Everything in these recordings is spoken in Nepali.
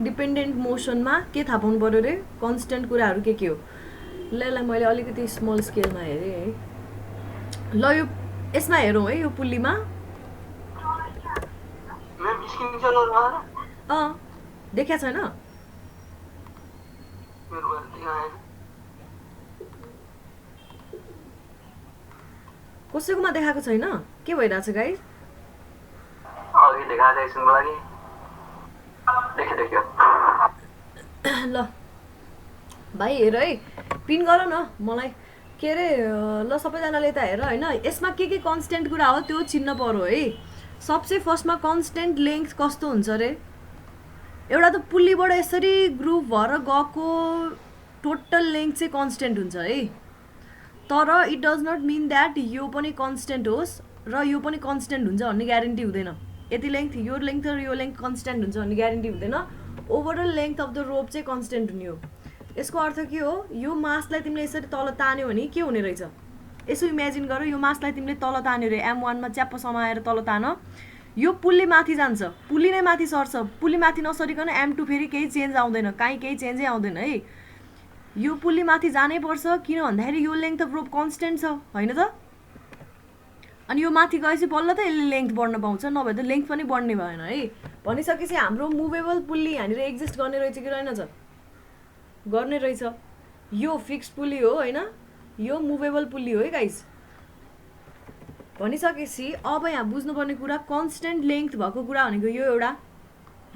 डिपेन्डेन्ट मोसनमा के थाहा पाउनु पर्यो रे कन्स्टेन्ट कुराहरू के हो। ल यसलाई मैले अलिकति स्मल स्केलमा हेरेँ है। ल यो यसमा हेरौँ है, यो पुल्लीमा देखा छैन कसैकोमा देखाएको छैन के भइरहेछ गाइस? अघि देखाएको एकछिनको लागि देखियो ल भाइ हेर है, पिन गर न मलाई के अरे। ल सबैजनाले त हेर होइन, यसमा के कन्स्टेन्ट कुरा हो त्यो चिन्न पर्यो है। सबसे फर्स्टमा कन्स्टेन्ट लेन्थ कस्तो हुन्छ रे, एउटा त पुल्लीबाट यसरी ग्रुप भएर गएको टोटल लेन्थ चाहिँ कन्स्टेन्ट हुन्छ है। तर it does not mean that यो पनि कन्स्टेन्ट होस् र यो पनि कन्स्टेन्ट हुन्छ भन्ने ग्यारेन्टी हुँदैन। यति लेन्थ यो लेन्थ र यो लेन्थ कन्स्टेन्ट हुन्छ भन्ने ग्यारेन्टी हुँदैन। Overall length of the rope चाहिँ कन्स्टेन्ट हुने हो। यसको अर्थ के हो, यो मासलाई तिमीले यसरी तल तान्यो भने के हुने रहेछ, यसो इमेजिन गर। यो मासलाई तिमीले तल तान्यो रे, M1 मा च्याप्प समाएर तल तान, यो पुल्ली माथि जान्छ, पुल्ली नै माथि सर्छ। पुल्ली माथि नसरिकन M2 फेरि केही चेन्ज आउँदैन, काहीँ केही चेन्जै आउँदैन है। यो पुल्ली माथि जानै पर्छ, किन भन्दाखेरि यो लेन्थ अफ रोप कन्स्टेन्ट छ होइन त। अनि यो माथि गएपछि बल्ल त यसले लेन्थ बढ्न पाउँछ, नभए त लेन्थ पनि बढ्ने भएन है। भनिसकेपछि हाम्रो मुभेबल पुल्ली यहाँनिर एक्जिस्ट गर्ने रहेछ कि रहेनछ? गर्ने रहेछ। यो फिक्स पुल्ली हो होइन, यो मुभेबल पुल्ली हो है गाइस। भनिसकेपछि अब यहाँ बुझ्नुपर्ने कुरा कन्स्टेन्ट लेन्थ भएको कुरा भनेको यो एउटा,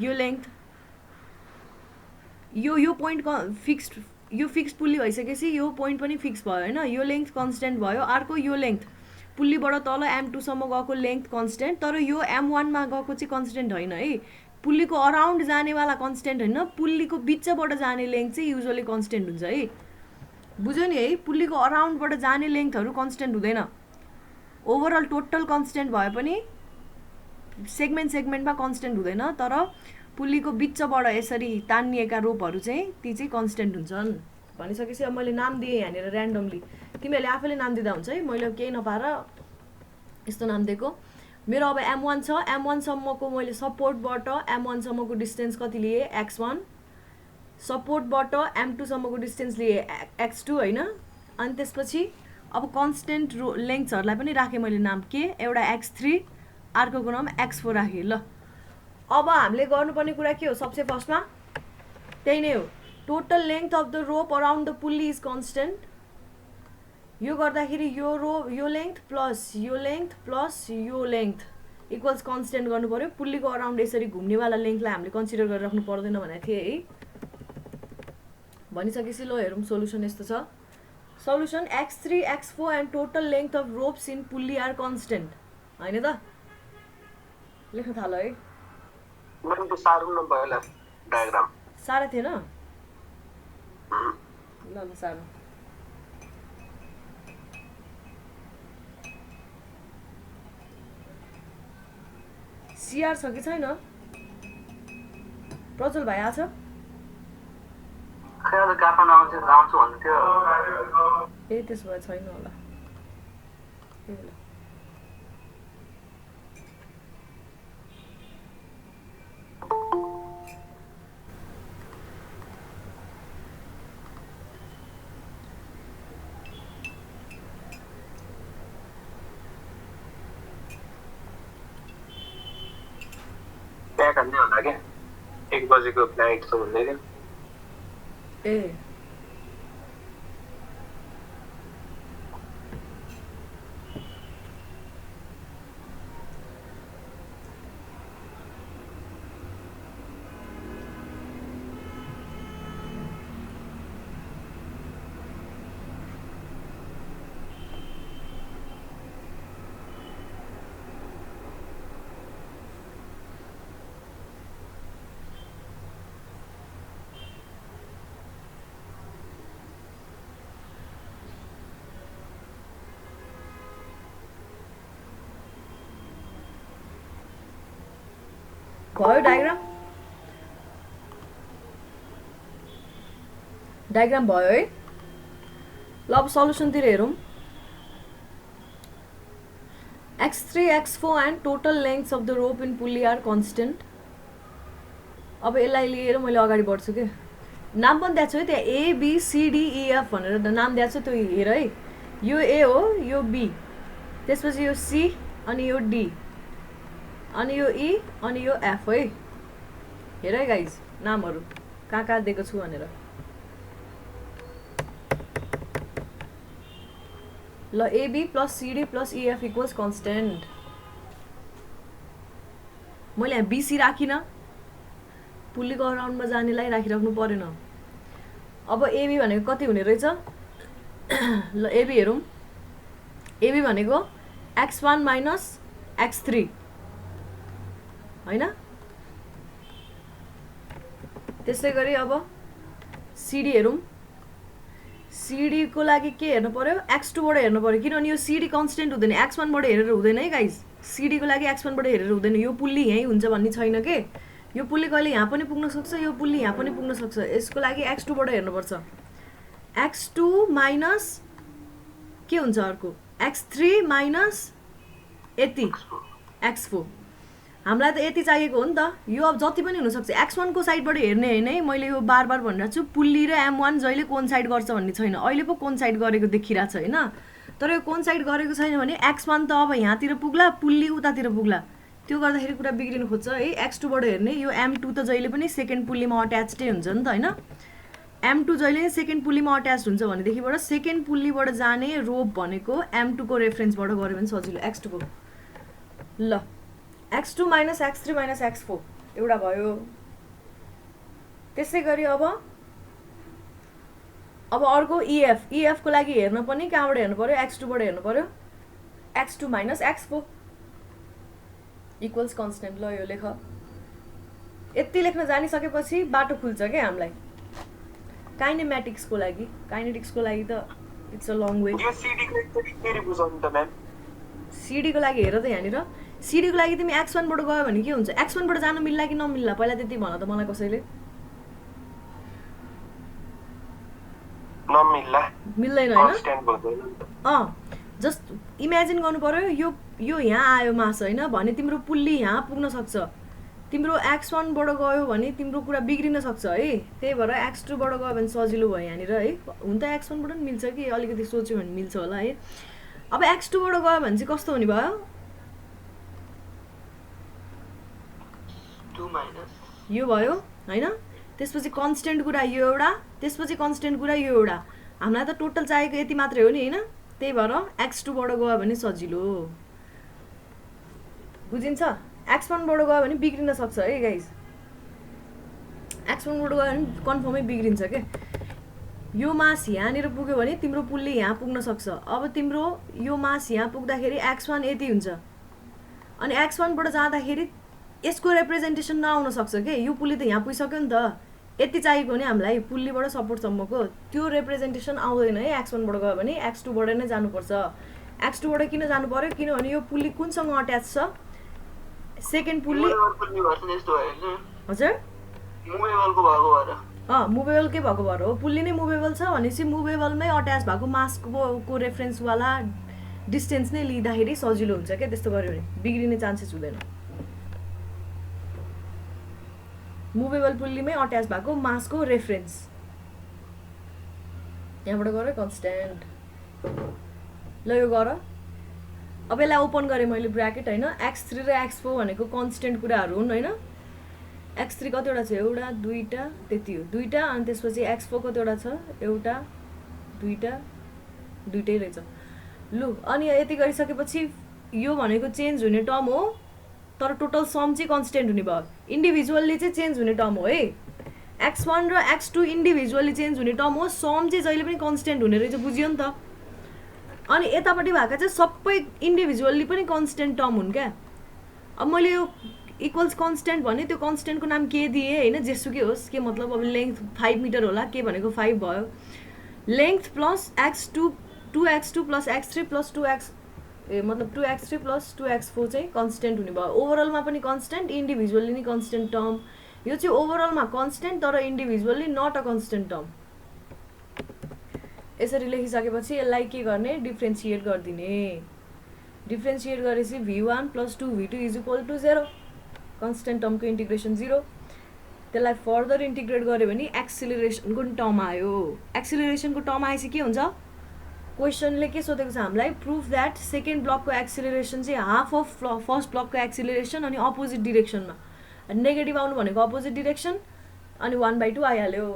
यो लेन्थ, यो पोइन्ट फिक्स्ड, यो फिक्स पुल्ली भइसकेपछि यो पोइन्ट पनि फिक्स भयो होइन, यो लेन्थ कन्स्टेन्ट भयो। अर्को यो लेन्थ पुल्लीबाट तल M2 सम्म गएको लेन्थ कन्स्टेन्ट, तर यो M1 मा गएको चाहिँ कन्स्टेन्ट होइन है। पुल्लीको अराउन्ड जानेवाला कन्स्टेन्ट होइन, पुल्लीको बिचबाट जाने लेन्थ चाहिँ युजुअली कन्स्टेन्ट हुन्छ है। बुझ्यो नि है, पुल्लीको अराउन्डबाट जाने लेन्थहरू कन्स्टेन्ट हुँदैन। ओभरअल टोटल कन्स्टेन्ट भए पनि सेगमेन्टमा कन्स्टेन्ट हुँदैन, तर पुल्लीको बिचबाट यसरी तानिएका रोपहरू चाहिँ ती चाहिँ कन्स्टेन्ट हुन्छन्। भनिसकेपछि अब मैले नाम दिएँ यहाँनिर ऱ्यान्डमली, तिमीहरूले आफैले नाम दिँदा हुन्छ है, मैले केही नपाएर यस्तो नाम दिएको। मेरो अब M1 छ, M1 सम्मको मैले सपोर्टबाट M1 सम्मको डिस्टेन्स कति लिएँ, X1, सपोर्टबाट M2 सम्मको डिस्टेन्स लिएँ X2 होइन। अनि त्यसपछि अब कन्स्टेन्ट लेन्थ्सहरूलाई पनि राखेँ मैले नाम, के एउटा X3, अर्कोको नाम X4 राखेँ। ल अब हामीले गर्नुपर्ने कुरा के हो, सबसे फर्स्टमा त्यही नै हो, total length of the rope around the pulley is constant. यो गर्दाखेरि यो लेन्थ प्लस यो लेन्थ इक्वल्स कन्स्टेन्ट गर्नु पर्यो। पुल्लीको अराउन्ड यसरी घुम्नेवाला लेन्थलाई हामीले कन्सिडर गरेर राख्नु पर्दैन भनेको थिएँ है। भनिसकेपछि ल हेरौँ सोल्युसन यस्तो छ। Solution X3, X4 and total length of ropes in pulley are constant होइन त। लेख्न थाल है, साह्रै थिएन। ल साह्रो सिआर छ कि छैन? प्रज्वल भाइ आछ? ए त्यसो भए छैन होला। होला क्या 1 बजेको फ्लाइट छ भन्दै थियो। ए भयो डायग्राम भयो है। ल अब सल्युसनतिर हेरौँ। X3, X4 and total lengths of the rope in pulley are constant. अब यसलाई लिएर मैले अगाडि बढ्छु के नाम पनि दिएको छु है त्यहाँ ABCDEF भनेर नाम दिएको छु त्यो हेर है यो A हो यो B त्यसपछि यो C अनि यो D अनि यो E अनि यो F है हेर है गाइज नामहरू कहाँ दिएको छु भनेर ल AB + CD + EF = कन्स्टेन्ट मैले यहाँ BC राखिनँ पुल्लीको राउन्डमा जानेलाई राखिराख्नु परेन अब AB भनेको कति हुने रहेछ ल AB हेरौँ AB भनेको x1 - x3 हैन त्यसै गरी अब CD हेरौँ CD को लागि के हेर्नु पर्यो x2 बाट हेर्नु पर्यो किनभने यो CD कन्स्टेन्ट हुँदैन x1 बाट हेरेर हुँदैन है गाइस CD को लागि x1 बाट हेरेर हुँदैन यो पुल्ली यही हुन्छ भन्ने छैन के यो पुल्ली कहिले यहाँ पनि पुग्न सक्छ यो पुल्ली यहाँ पनि पुग्न सक्छ यसको लागि x2 बाट हेर्नुपर्छ x2 माइनस के हुन्छ अर्को x3 माइनस यति x4 हामीलाई त यति चाहिएको हो नि त यो अब जति पनि हुनसक्छ x1 को साइडबाट हेर्ने होइन है मैले यो बार भनिरहेको छु पुल्ली र m1 जहिले कोइन्साइड गर्छ भन्ने छैन अहिले पो कोइन्साइड गरेको देखिरहेको छ होइन तर यो कोइन्साइड गरेको छैन भने x1 त अब यहाँतिर पुग्ला पुल्ली उतातिर पुग्ला त्यो गर्दाखेरि कुरा बिग्रिनु खोज्छ है x2 बाट हेर्ने यो m2 त जहिले पनि सेकेन्ड पुल्लीमा अट्याच्डै हुन्छ नि त हैन m2 जहिले पनि सेकेन्ड पुल्लीमा अट्याच्ड हुन्छ भनेदेखिबाट सेकेन्ड पुल्लीबाट जाने रोप भनेको m2 को रेफरेन्सबाट गऱ्यो भने सजिलो x2 को ल x2 - x3 - x4 एउटा भयो त्यसै गरी अब अर्को EF को लागि हेर्न पनि कहाँबाट हेर्नु पर्यो x2 बाट हेर्नु पर्यो x2 - x4 = कन्स्टेन्ट ल यो लेख यति लेख्न जानिसकेपछि बाटो खुल्छ के हामीलाई काइनेमेटिक्स को लागि त इट्स अ लङ वे यो CD को एकचोटि फेरि बुझाउनु त म्याम CD को लागि हेर त यहाँनिर CD को लागि तिमी x1 बाट गयो भने के हुन्छ x1 बाट जान मिल्ला कि नमिल्ला पहिला त्यति भन त मलाई कसैले नमिल्ला मिल्दैन हैन जस्ट इमेजिन गर्नु पर्यो यो यहाँ आयो मास हैन भने तिम्रो पुल्ली यहाँ पुग्न सक्छ तिम्रो x1 बाट गयो भने तिम्रो कुरा बिग्रिन सक्छ है त्यही भएर x2 बाट गयो भने सजिलो भयो यहाँनिर है हुन त x1 बाट पनि मिल्छ कि अलिकति सोच्यो भने मिल्छ होला है अब x2 बाट गयो भने चाहिँ कस्तो हुने भयो 2 - यो भयो हैन त्यसपछि कन्स्टेन्ट कुरा यो एउटा त्यसपछि कन्स्टेन्ट कुरा यो एउटा हामीलाई त टोटल चाहिएको यति मात्रै हो नि हैन त्यही भएर x2 बाट गयो भने सजिलो बुझिन्छ x1 बाट गयो भने बिग्रिन सक्छ है गाइस x1 बाट गयो भने कन्फर्मै बिग्रिन्छ के यो मास यहाँनिर पुग्यो भने तिम्रो पुल्ली यहाँ पुग्न सक्छ अब तिम्रो यो मास यहाँ पुग्दाखेरि x1 यति हुन्छ अनि x1 बाट जाँदाखेरि यसको रिप्रेजेन्टेसन नआउन सक्छ के यो पुल्ली त यहाँ पुगिसक्यो नि त यति चाहिएको नि हामीलाई पुल्लीबाट सपोर्टसम्मको त्यो रिप्रेजेन्टेसन आउँदैन है x1 बाट गयो भने x2 बाट नै जानुपर्छ x2 बाट किन जानु पर्यो किनभने यो पुल्ली कुनसँग अट्याच छ सेकेन्ड पुल्ली हजुर मुभेबल के भएको भएर हो पुल्ली नै मुभेबल छ भनेपछि मुभेबलमै अट्याच भएको मासको रेफरेन्सवाला डिस्टेन्स नै लिँदाखेरि सजिलो हुन्छ क्या त्यस्तो गर्यो भने बिग्रिने चान्सेस हुँदैन मुभेबल पुल्लीमै अट्याच भएको मासको रेफरेन्स यहाँबाट गऱ्यो कन्स्टेन्ट ल यो गर अब यसलाई ओपन गरेँ मैले ब्र्याकेट हैन x3 र x4 भनेको कन्स्टेन्ट कुराहरू हुन् हैन x3 कतिवटा छ एउटा दुईटा त्यति हो दुईटा अनि त्यसपछि x4 कतिवटा छ एउटा दुईटा दुईटै रहेछ लु अनि यति गरिसकेपछि यो भनेको चेन्ज हुने टर्म हो तर टोटल सम चाहिँ कन्स्टेन्ट हुने भयो इन्डिभिजुअली चाहिँ चेन्ज हुने टर्म हो है x1 र x2 इन्डिभिजुअली चेन्ज हुने टर्म हो सम चाहिँ जहिले पनि कन्स्टेन्ट हुने रहेछ बुझियो नि त अनि यतापट्टि भएका चाहिँ सबै इन्डिभिजुअली पनि कन्स्टेन्ट टर्म हुन् क्या अब मैले यो इक्वल्स कन्स्टेन्ट भने त्यो कन्स्टेन्टको नाम के दिएँ हैन जेसुकै होस् के मतलब अब लेन्थ 5 मिटर होला के भनेको 5 भयो length plus x2 2x2 plus x3 plus 2x मतलब 2x3 प्लस 2x4 चाहिँ कन्स्टेन्ट हुने भयो ओभरअलमा पनि कन्स्टेन्ट इन्डिभिजुअली नै कन्स्टेन्ट टर्म यो चाहिँ ओभरअलमा कन्स्टेन्ट तर individually not a constant term यसरी लेखिसकेपछि यसलाई के गर्ने डिफ्रेन्सिएट गरिदिने डिफ्रेन्सिएट गरेपछि v1 + 2v2 = 0 कन्स्टेन्ट टर्मको इन्टिग्रेसन 0 त्यसलाई फर्दर इन्टिग्रेट गऱ्यो भने एक्सिलरेसनको टर्म आयो। एक्सिलरेसनको टर्म आएपछि के हुन्छ, क्वेसनले के सोधेको छ हामीलाई, प्रुफ द्याट सेकेन्ड ब्लकको एक्सिलरेसन चाहिँ हाफ अफ फर्स्ट ब्लकको एक्सिलरेसन अनि अपोजिट डिरेक्सनमा। नेगेटिभ आउनु भनेको अपोजिट डिरेक्सन अनि 1/2 आइहाल्यो।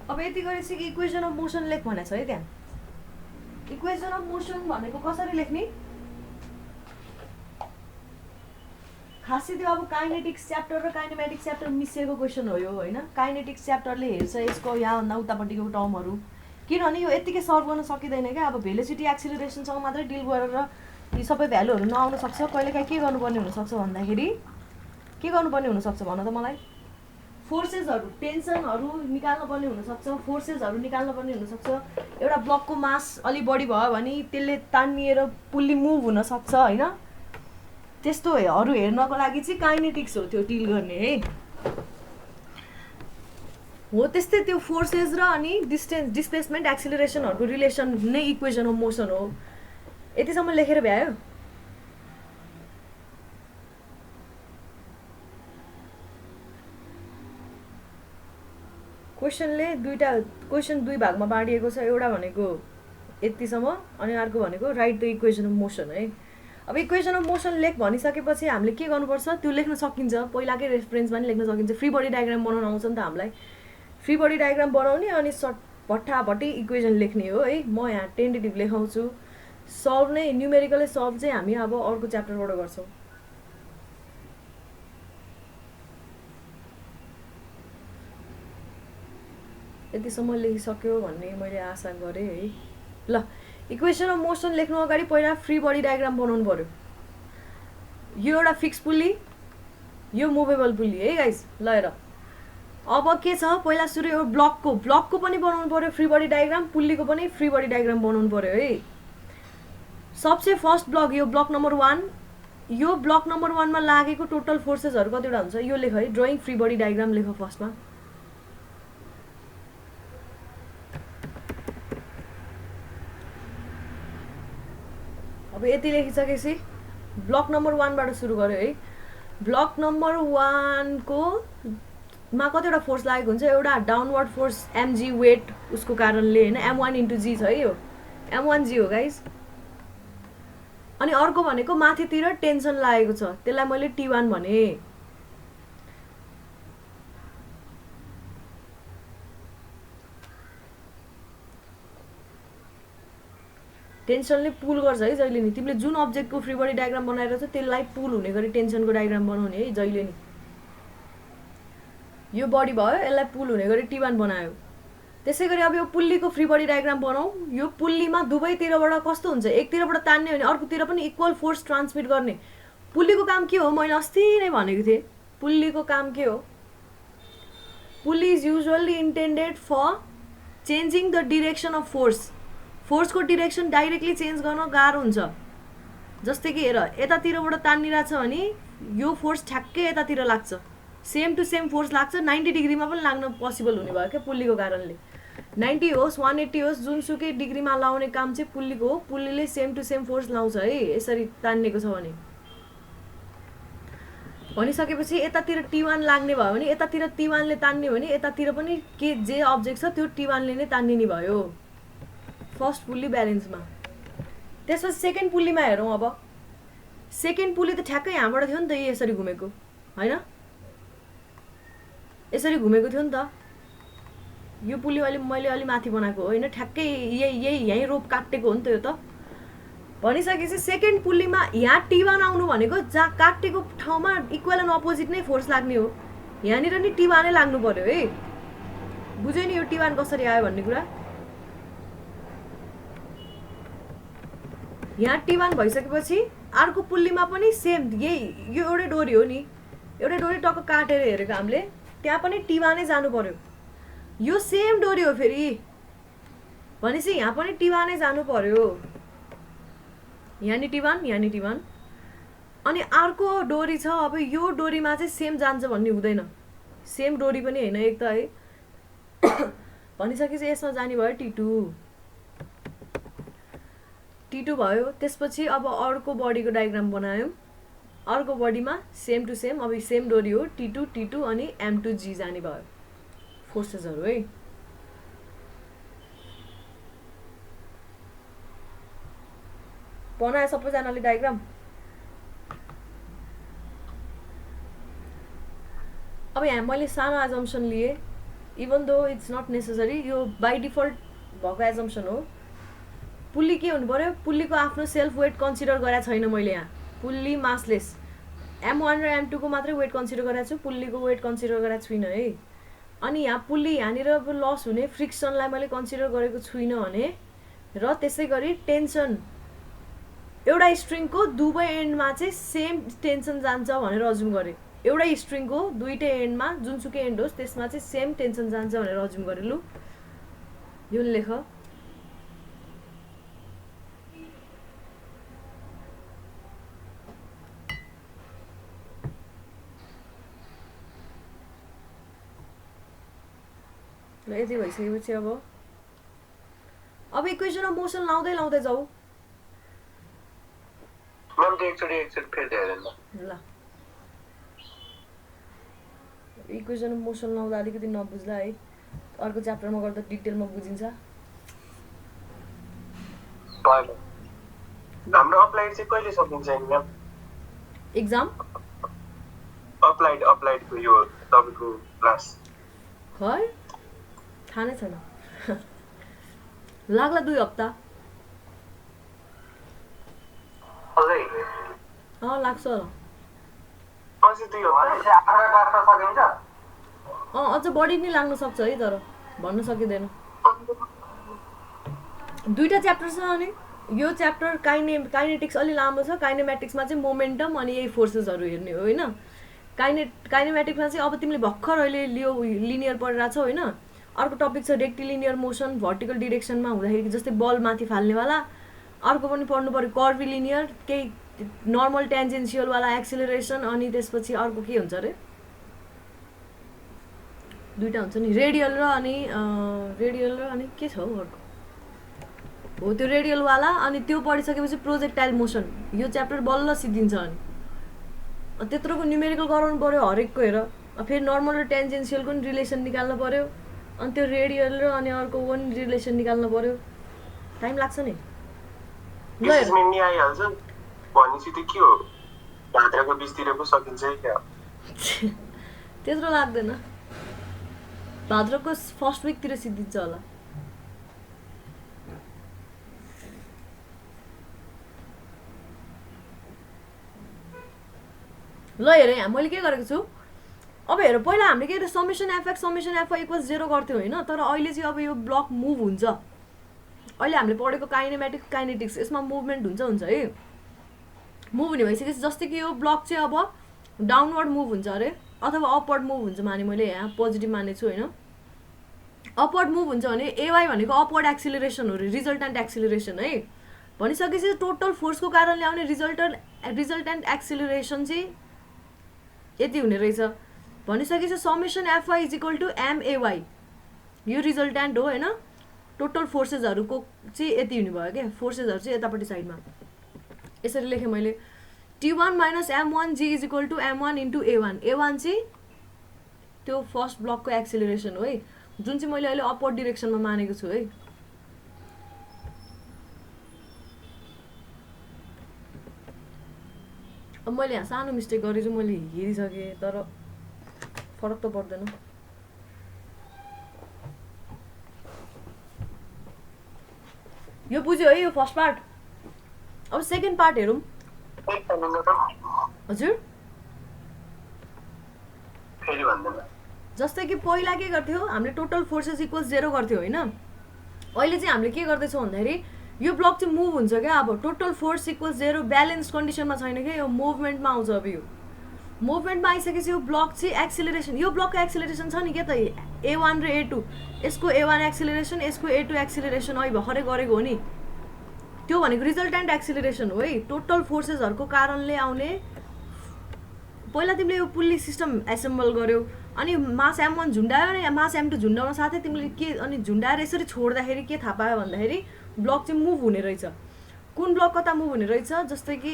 अब यति गरेपछि इक्वेसन अफ मोसन लेख भनेको छ है त्यहाँ। इक्वेसन अफ मोसन भनेको कसरी लेख्ने, खासै त्यो अब काइनेटिक्स च्याप्टर र काइनेमेटिक्स च्याप्टर मिसिएको क्वेसन हो यो होइन। काइनेटिक्स च्याप्टरले हेर्छ यसको यहाँभन्दा उतापट्टिको टर्महरू, किनभने यो यत्तिकै सल्भ गर्न सकिँदैन क्या। अब भेलोसिटी एक्सिलरेसनसँग मात्रै डिल गरेर यी सबै भ्यालुहरू नआउन सक्छ। कहिलेकाहीँ के गर्नुपर्ने हुनसक्छ भन्दाखेरि, के गर्नुपर्ने हुनसक्छ भन त मलाई, फोर्सेसहरू टेन्सनहरू निकाल्नुपर्ने हुनसक्छ, फोर्सेसहरू निकाल्नुपर्ने हुनसक्छ। एउटा ब्लकको मास अलिक बढी भयो भने त्यसले तानिएर पुल्ली मुभ हुनसक्छ होइन। त्यस्तोहरू हेर्नको लागि चाहिँ काइनेटिक्स हो त्यो डिल गर्ने है हो। त्यस्तै त्यो फोर्सेस र अनि डिस्प्लेसमेन्ट एक्सिलरेसनहरूको रिलेसन नै इक्वेसन अफ मोसन हो। यतिसम्म लेखेर भ्यायो। क्वेसनले क्वेसन दुई भागमा बाँडिएको छ। एउटा भनेको यतिसम्म अनि अर्को भनेको right the equation of motion है। अब इक्वेसन अफ मोसन लेख भनिसकेपछि हामीले के गर्नुपर्छ, त्यो लेख्न सकिन्छ, पहिलाकै रेफरेन्समा पनि लेख्न सकिन्छ। फ्री बडी डायग्राम बनाउन आउँछ नि त हामीलाई। फ्री बडी डायग्राम बनाउने अनि भट्टाभट्टी इक्वेसन लेख्ने हो है। म यहाँ टेन्टेटिभ लेखाउँछु। सल्भ नै न्युमेरिकलै सल्भ चाहिँ हामी अब अर्को च्याप्टरबाट गर्छौँ। यतिसम्म लेखिसक्यो भन्ने मैले आशा गरेँ है। ल, इक्वेसन अफ मोसन लेख्नु अगाडि पहिला फ्री बडी डायग्राम बनाउनु पऱ्यो। यो एउटा फिक्स पुल्ली, यो मुभेबल पुल्ली है गाइस। ल हेर, अब के छ, पहिला सुरु यो ब्लकको पनि बनाउनु पऱ्यो फ्री बडी डायग्राम, पुल्लीको पनि फ्री बडी डायग्राम बनाउनु पऱ्यो है। सबसे फर्स्ट ब्लक, यो ब्लक नम्बर 1, यो ब्लक नम्बर 1 मा लागेको टोटल फोर्सेसहरू कतिवटा हुन्छ यो लेख है। ड्रइङ फ्री बडी डायग्राम लेख फर्स्टमा। अब यति लेखिसकेपछि ब्लक नम्बर 1 बाट सुरु गर्यो है। ब्लक नम्बर 1 को मा कतिवटा फोर्स लागेको हुन्छ, एउटा डाउनवर्ड फोर्स mg वेट उसको कारणले हैन, m1 * g छ है, यो m1g हो गाइस। अनि अर्को भनेको माथितिर टेन्सन लागेको छ, त्यसलाई मैले t1 भने। टेन्सनले पुल गर्छ है जहिले नि। तिमीले जुन अब्जेक्टको फ्री बडी डायग्राम बनाएर छ त्यसलाई पुल हुने गरी टेन्सनको डायग्राम बनाउने है जहिले नि। यो बडी भयो, यसलाई पुल हुने गरी t1 बनायो। त्यसैगरी अब यो पुल्लीको फ्री बडी डायग्राम बनाऊ। यो पुल्लीमा दुवैतिरबाट कस्तो हुन्छ, एकतिरबाट तान्ने भने अर्कोतिर पनि इक्वल फोर्स ट्रान्समिट गर्ने। पुल्लीको काम के हो, मैले अस्ति नै भनेको थिएँ। पुल्लीको काम के हो, pulley is usually intended for changing the direction of force. फोर्सको डिरेक्सन डाइरेक्टली चेन्ज गर्न गाह्रो हुन्छ। जस्तै कि हेर, यतातिरबाट तानिरहेछ भने यो फोर्स ठ्याक्कै यतातिर लाग्छ, सेम टु सेम फोर्स लाग्छ, 90 डिग्रीमा पनि लाग्न पोसिबल हुने भयो क्या पुल्लीको कारणले। 90 होस् 180 होस् जुनसुकै डिग्रीमा लाउने काम चाहिँ पुल्लीको हो। पुल्लीले सेम टु सेम फोर्स लाउँछ है यसरी तान्नेको छ भने। भनिसकेपछि यतातिर t1 लाग्ने भयो भने यतातिर t1 ले तान्ने भने यतातिर पनि के जे अब्जेक्ट छ त्यो t1 ले नै तान्ने भयो फर्स्ट पुल्ली ब्यालेन्समा। त्यसपछि सेकेन्ड पुल्लीमा हेरौँ। अब सेकेन्ड पुल्ली त ठ्याक्कै यहाँबाट थियो नि त, यसरी घुमेको हैन, यसरी घुमेको थियो नि त। यो पुल्ली मैले अलि माथि बनाएको हो हैन, ठ्याक्कै यही रोप काटेको हो नि त यो त। भनिसकेपछि सेकेन्ड पुल्लीमा यहाँ t1 आउनु भनेको जहाँ काटेको ठाउँमा इक्वल एन्ड अपोजिट नै फोर्स लाग्ने हो। यहाँनिर नि t1 नै लाग्नु पर्यो है। बुझ्यो नि यो t1 कसरी आयो भन्ने कुरा। यहाँ t1 भइसकेपछि अर्को पुल्लीमा पनि सेम यही, यो एउटै डोरी हो नि, एउटै डोरी टक्क काटेर हेरेको हामीले, त्यहाँ पनि t1 नै जानु पर्यो। यो सेम डोरी हो फेरि भनेपछि यहाँ पनि t1 नै जानु पर्यो। यहाँ नि t1, यहाँ नि t1। अनि अर्को डोरी छ, अब यो डोरीमा चाहिँ सेम जान्छ भन्ने हुँदैन, सेम डोरी पनि होइन एक त है। भनिसकेपछि यसमा जाने भयो T2 भयो। त्यसपछि अब अर्को बडीको डायग्राम बनायौँ, अर्को बडीमा सेम टु सेम, अब सेम डोरी हो, T2 अनि M2G जाने भयो फोर्सेसहरू है। बनायो सबैजनाले डायग्राम। अब यहाँ मैले सानो एजम्सन लिएँ, even though it's not necessary, यो बाई डिफल्ट भएको एजम्सन हो। पुल्ली के हुनु पऱ्यो, पुल्लीको आफ्नो सेल्फ वेट कन्सिडर गरेको छैन मैले यहाँ, पुल्ली मासलेस। M1 र M2 को मात्रै वेट कन्सिडर गरेको छु, पुल्लीको वेट कन्सिडर गरेको छुइनँ है। अनि यहाँ पुल्ली यहाँनिर अब लस हुने फ्रिक्सनलाई मैले कन्सिडर गरेको छुइनँ भने, र त्यसै गरी टेन्सन एउटा स्ट्रिङको दुवै एन्डमा चाहिँ सेम टेन्सन जान्छ भनेर अज्युम गरेँ। एउटै स्ट्रिङको दुईटै एन्डमा जुनसुकै एन्ड होस् त्यसमा चाहिँ सेम टेन्सन जान्छ भनेर अज्युम गरेँ। लु यो लेख, ल यति भइसकेपछि अब इक्वेसन अफ मोसन लाउँदै जाऊ। मैम तो एकचोटि फेरि हेरेन ल इक्वेसन अफ मोसन लाउँदा अलिकति नबुझ्ला है, अर्को च्याप्टरमा गर्दा डिटेलमा बुझिन्छ। हाम्रो अप्लाइड चाहिँ कहिले सकिन्छ नि मैम? एक्जाम अप्लाइडको यो तपाईँको क्लास खै थाहा नै छैन, लाग्ला 2 हप्ता। अझै लाग्छ होला, अझै 2 हप्ता अझ बढी नै लाग्न सक्छ है, तर भन्न सकिँदैन। 2टा च्याप्टर छ, अनि यो च्याप्टर काइनेटिक्स अलि लामो छ। काइनेमेटिक्समा चाहिँ मोमेन्टम अनि यही फोर्सेसहरू हेर्ने हो होइन। काइनेमेटिक्समा चाहिँ अब तिमीले भर्खर अहिले लिनियर पढिरहेको छौ होइन। अर्को टपिक छ रेक्टिलिनियर मोसन, भर्टिकल डिरेक्सनमा हुँदाखेरि जस्तै बल माथि फाल्नेवाला। अर्को पनि पढ्नु पऱ्यो कर्भिलिनियर, केही नर्मल टेन्जेन्सियलवाला एक्सिलरेसन, अनि त्यसपछि अर्को के हुन्छ अरे, 2टा हुन्छ नि, रेडियल र अनि के छ हौ अर्को, हो त्यो रेडियलवाला। अनि त्यो पढिसकेपछि प्रोजेक्टाइल मोसन, यो च्याप्टर बल्ल सिद्धिन्छ। अनि त्यत्रोको न्युमेरिकल गराउनु पऱ्यो हरेकको हेर। फेरि नर्मल र टेन्जेन्सियलको नि रिलेसन निकाल्नु पऱ्यो, अनि त्यो रेडियल र अनि अर्को पनि रिलेसन निकाल्नु पऱ्यो, टाइम लाग्छ नि। ल नि आइहाल्छ भनेपछि त के हो, भाद्रको 20 पो सकिन्छ है क्या? त्यत्रो लाग्दैन, भाद्रको फर्स्ट विकतिर सिद्धिन्छ होला। ल हेर यहाँ मैले के गरेको छु, अब हेर पहिला हामीले के अरे summation FX summation FY equals 0 गर्थ्यौँ होइन। तर अहिले चाहिँ अब यो ब्लक मुभ हुन्छ। अहिले हामीले पढेको काइनेमेटिक्स काइनेटिक्स यसमा मुभमेन्ट हुन्छ है। मुभ हुने भइसकेपछि जस्तै कि यो ब्लक चाहिँ अब डाउनवर्ड मुभ हुन्छ अरे अथवा अपवर्ड मुभ हुन्छ माने, मैले यहाँ पोजिटिभ मानेको छु होइन। अपवर्ड मुभ हुन्छ भने एवाई भनेको अपवर्ड एक्सिलरेसन हो, रिजल्टेन्ट एक्सिलरेसन है। भनिसकेपछि टोटल फोर्सको कारणले आउने रिजल्टेन्ट एक्सिलरेसन चाहिँ यति हुने रहेछ। भनिसकेपछि summation FY is equal to MAY, यो रिजल्टेन्ट हो होइन। टोटल फोर्सेसहरूको चाहिँ यति हुने भयो क्या, फोर्सेसहरू चाहिँ यतापट्टि साइडमा यसरी लेखेँ मैले। T1 minus M1G is equal to M1 into A1। A1 चाहिँ त्यो फर्स्ट ब्लकको एक्सिलरेसन हो है, जुन चाहिँ मैले अहिले अपवर्ड डिरेक्सनमा मानेको छु है। अब मैले यहाँ सानो मिस्टेक गरेछु, मैले हेरिसकेँ तर फरक त पर्दैन। यो बुझ्यो है यो फर्स्ट पार्ट। अब सेकेन्ड पार्ट हेरौँ। हजुर जस्तै कि पहिला के गर्थ्यो हामीले टोटल फोर्सेस इक्वल्स 0 गर्थ्यो होइन। अहिले चाहिँ हामीले के गर्दैछौँ भन्दाखेरि यो ब्लक चाहिँ मुभ हुन्छ क्या। अब टोटल फोर्स इक्वल्स 0 ब्यालेन्स कन्डिसनमा छैन क्या, यो मुभमेन्टमा आउँछ। अब यो मुभमेन्टमा आइसकेपछि यो ब्लक चाहिँ एक्सिलरेसन, यो ब्लकको एक्सिलरेसन छ नि क्या त A1 र A2, यसको A1 एक्सिलरेसन यसको A2 एक्सिलरेसन अहिले भर्खरै गरेको हो नि, त्यो भनेको रिजल्टेन्ट एक्सिलरेसन हो है। टोटल फोर्सेसहरूको कारणले आउने पहिला तिमीले यो पुल्ली सिस्टम एसेम्बल गर्यौ अनि मास M1 झुन्डायो अनि मास M2 झुन्डाउन साथै तिमीले के अनि झुन्डाएर यसरी छोड्दाखेरि के थाहा पायो भन्दाखेरि ब्लक चाहिँ मुभ हुने रहेछ। कुन ब्लक कता मुभ हुने रहेछ, जस्तै कि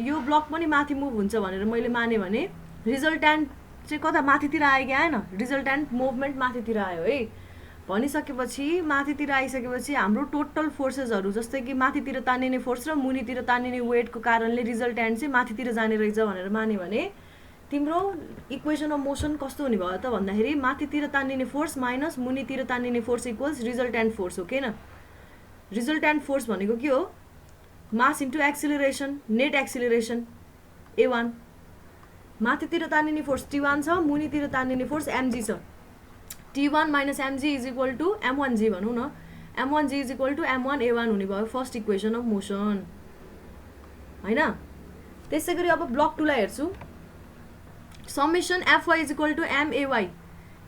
यो ब्लक पनि माथि मुभ हुन्छ भनेर मैले माने भने रिजल्ट्यान्ट चाहिँ कता माथितिर आयो कि आएन, रिजल्ट्यान्ट मुभमेन्ट माथितिर आयो है। भनिसकेपछि माथितिर आइसकेपछि हाम्रो टोटल फोर्सेसहरू जस्तै कि माथितिर तानिने फोर्स र मुनितिर तानिने वेटको कारणले रिजल्ट्यान्ट चाहिँ माथितिर जाने रहेछ भनेर माने भने तिम्रो इक्वेसन अफ मोसन कस्तो हुने भयो त भन्दाखेरि माथितिर तानिने फोर्स माइनस मुनितिर तानिने फोर्स इक्वल्स रिजल्ट्यान्ट फोर्स हो किन। रिजल्ट्यान्ट फोर्स भनेको के हो, mass into acceleration, net acceleration A1। माथितिर तानिने फोर्स T1 छ, मुनितिर तानिने फोर्स mg छ। T1 minus mg is equal to m1g भनौँ न, m1g is equal to m1 A1 हुने भयो फर्स्ट इक्वेसन अफ मोसन होइन। त्यसै गरी अब ब्लक 2 लाई हेर्छु, summation Fy is equal to MAy।